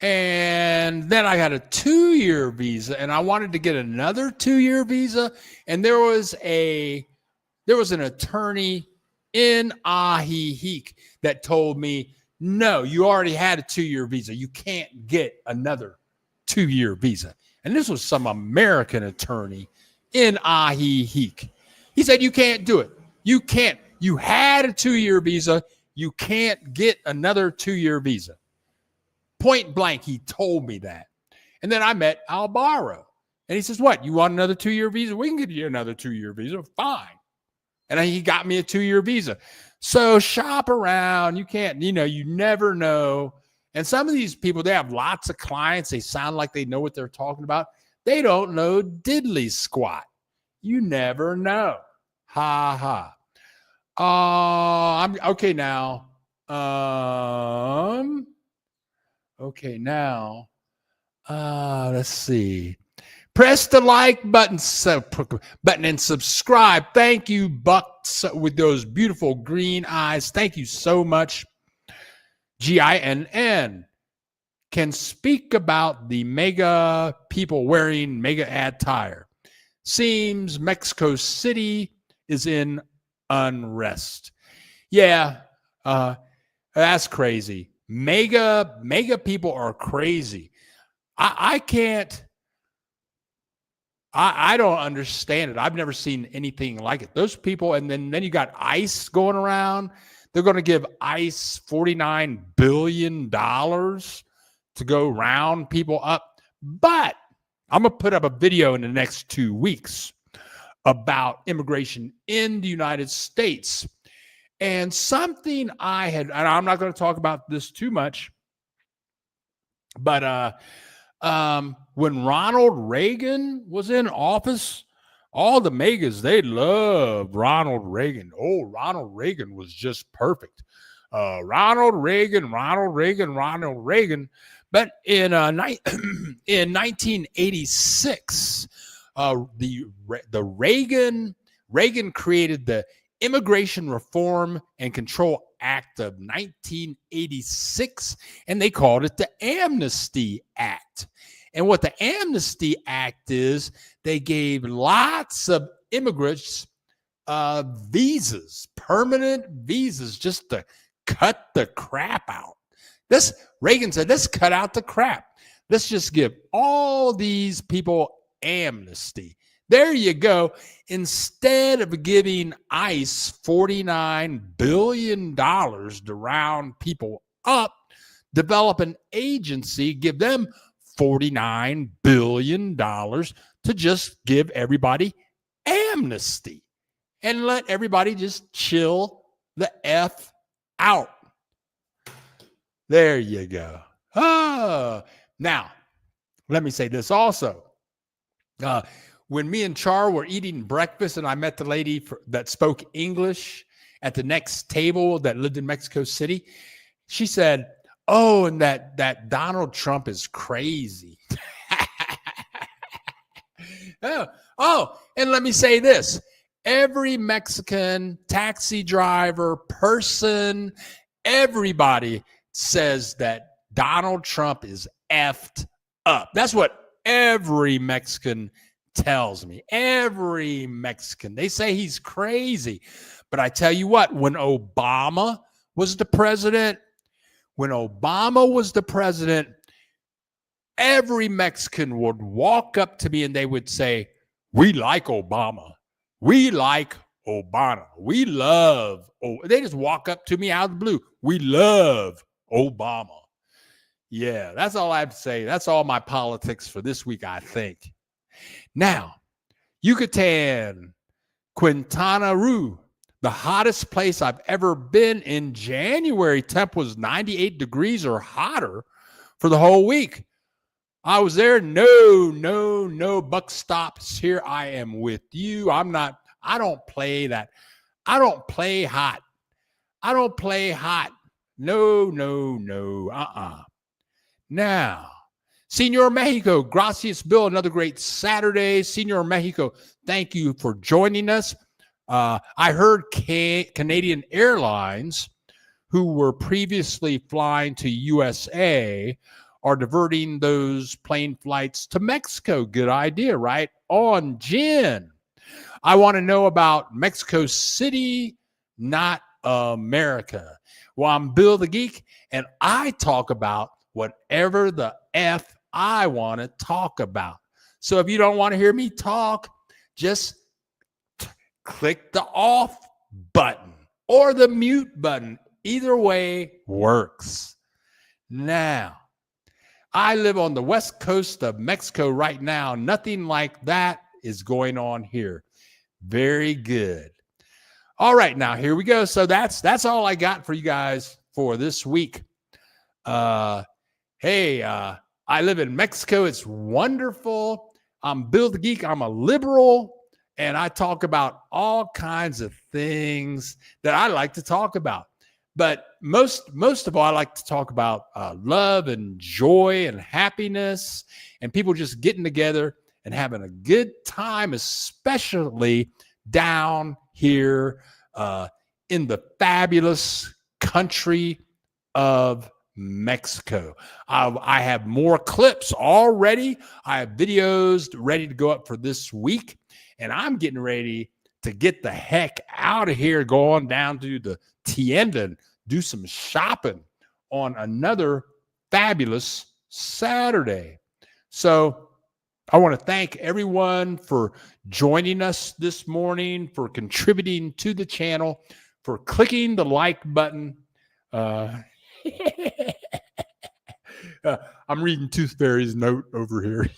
and then I got a 2-year visa, and I wanted to get another 2-year visa, and there was an attorney in Ajijic that told me, no, you already had a 2-year visa. You can't get another 2-year visa. And this was some American attorney in Ajijic. He said, you can't do it. You can't. You had a 2-year visa. You can't get another 2-year visa. Point blank, he told me that. And then I met Alvaro. And he says, what, you want another 2-year visa? We can get you another 2-year visa. Fine. And he got me a 2-year visa. So shop around. You can't, you never know. And some of these people, they have lots of clients. They sound like they know what they're talking about. They don't know diddly squat. You never know. Ha ha. I'm okay now. Let's see. Press the like button and subscribe. Thank you, Buck, with those beautiful green eyes. Thank you so much. GINN can speak about the mega people wearing mega attire. Seems Mexico City is in unrest. Yeah, that's crazy. Mega people are crazy. I can't. I don't understand it. I've never seen anything like it. Those people, and then you got ICE going around. They're going to give ICE $49 billion to go round people up. But I'm going to put up a video in the next 2 weeks about immigration in the United States. And something and I'm not going to talk about this too much, but when Ronald Reagan was in office, all the megas, they loved Ronald Reagan. Oh, Ronald Reagan was just perfect. Ronald Reagan. But in 1986, the Reagan created the Immigration Reform and Control Act of 1986, and they called it the Amnesty Act. And what the Amnesty Act is, they gave lots of immigrants visas, permanent visas, just to cut the crap out. Reagan said, let's cut out the crap. Let's just give all these people amnesty. There you go. Instead of giving ICE $49 billion to round people up, develop an agency, give them $49 billion to just give everybody amnesty and let everybody just chill the F out. There you go. Now, let me say this also. When me and Char were eating breakfast and I met the lady that spoke English at the next table that lived in Mexico City, she said, oh, and that Donald Trump is crazy. Oh, and let me say this. Every Mexican taxi driver, person, everybody says that Donald Trump is effed up. That's what every Mexican tells me. Every Mexican. They say he's crazy. But I tell you what, when Obama was the president, every Mexican would walk up to me and they would say, we like Obama. We like Obama. We love. They just walk up to me out of the blue. We love Obama. Yeah, that's all I have to say. That's all my politics for this week, I think. Now, Yucatan, Quintana Roo, the hottest place I've ever been in January. Temp was 98 degrees or hotter for the whole week. I was there. No buck stops. Here I am with you. I don't play that. I don't play hot. No. Now, Senor Mexico, gracias, Bill. Another great Saturday. Senor Mexico, thank you for joining us. I heard Canadian Airlines, who were previously flying to USA, are diverting those plane flights to Mexico. Good idea, right? On Jen. I want to know about Mexico City, not America. Well, I'm Bill the Geek, and I talk about whatever the F I want to talk about. So if you don't want to hear me talk, just click the off button or the mute button. Either way works. Now, I live on the west coast of Mexico right now. Nothing like that is going on here. Very good. All right, now here we go. So that's all I got for you guys for this week. Hey, I live in Mexico. It's wonderful. I'm Bill the Geek. I'm a liberal, and I talk about all kinds of things that I like to talk about. But most of all, I like to talk about love and joy and happiness and people just getting together and having a good time, especially down here in the fabulous country of Mexico. I have more clips already. I have videos ready to go up for this week, and I'm getting ready to get the heck out of here, go on down to the tienda and do some shopping on another fabulous Saturday. So I want to thank everyone for joining us this morning, for contributing to the channel, for clicking the like button. I'm reading Tooth Fairy's note over here.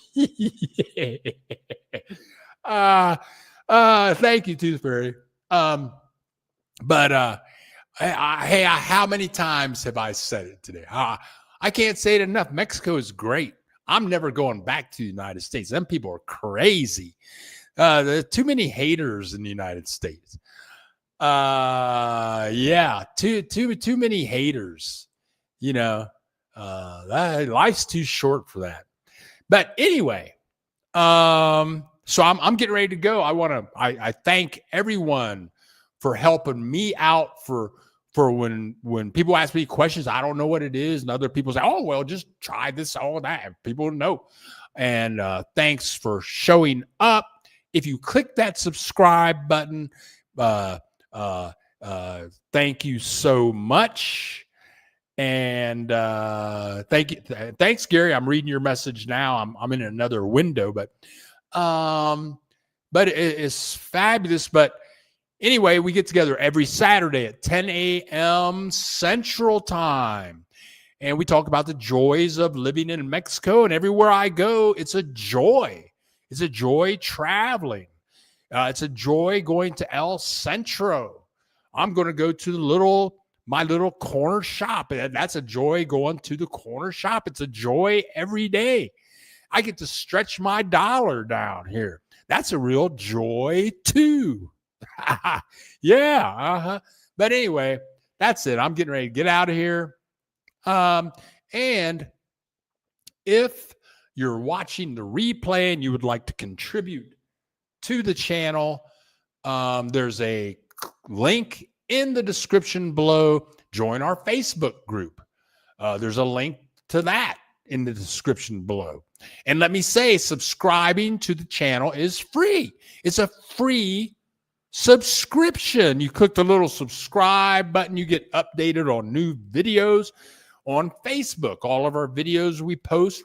Thank you, Tooth Fairy. Hey, how many times have I said it today? I can't say it enough. Mexico is great. I'm never going back to the United States. Them people are crazy. There's too many haters in the United States. Yeah, too many haters. You know, life's too short for that. But anyway, so I'm getting ready to go. I thank everyone for helping me out for when people ask me questions, I don't know what it is. And other people say, oh, well, just try this, all that. People know. And thanks for showing up. If you click that subscribe button, thank you so much. And thanks, Gary. I'm reading your message now. I'm in another window, but it's fabulous. But anyway, we get together every Saturday at 10 a.m. Central Time, and we talk about the joys of living in Mexico. And everywhere I go, it's a joy. It's a joy traveling. It's a joy going to El Centro. I'm going to go to my little corner shop. That's a joy going to the corner shop. It's a joy every day. I get to stretch my dollar down here. That's a real joy too. Yeah. But anyway, that's it. I'm getting ready to get out of here. And if you're watching the replay and you would like to contribute to the channel, there's a link in the description below. Join our Facebook group. There's a link to that in the description below. And let me say, subscribing to the channel is free. It's a free subscription. You click the little subscribe button, you get updated on new videos on Facebook. All of our videos we post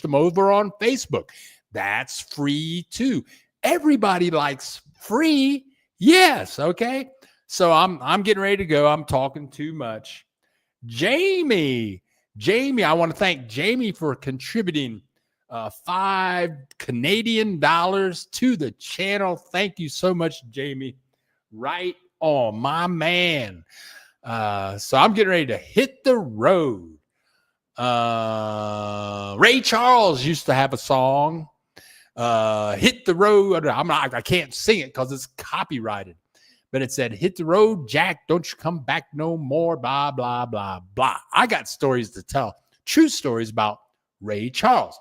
them over on Facebook. That's free too. Everybody likes free. Yes. Okay. So I'm getting ready to go. I'm talking too much. Jamie, I want to thank Jamie for contributing $5 Canadian to the channel. Thank you so much, Jamie. Right on, my man. So I'm getting ready to hit the road. Ray Charles used to have a song, Hit the Road. I can't sing it because it's copyrighted, but it said, hit the road, Jack, don't you come back no more, blah, blah, blah, blah. I got stories to tell, true stories about Ray Charles.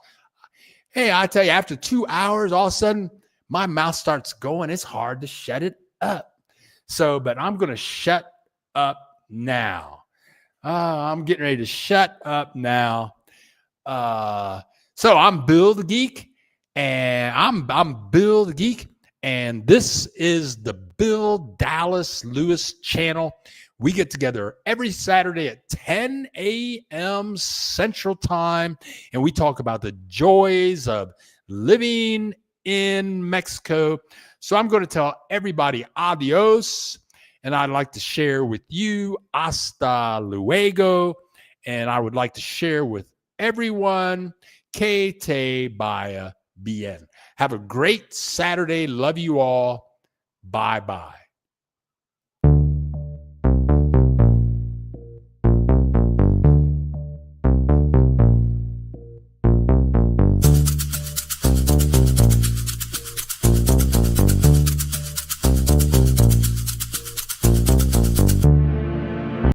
Hey, I tell you, after 2 hours, all of a sudden, my mouth starts going. It's hard to shut it up. So, but I'm going to shut up now. I'm getting ready to shut up now. So I'm Bill the Geek, and I'm Bill the Geek, and this is the Bill Dallas Lewis channel. We get together every Saturday at 10 a.m. Central Time, and we talk about the joys of living in Mexico. So I'm going to tell everybody adios, and I'd like to share with you hasta luego, and I would like to share with everyone que te vaya bien. Have a great Saturday. Love you all. Bye-bye.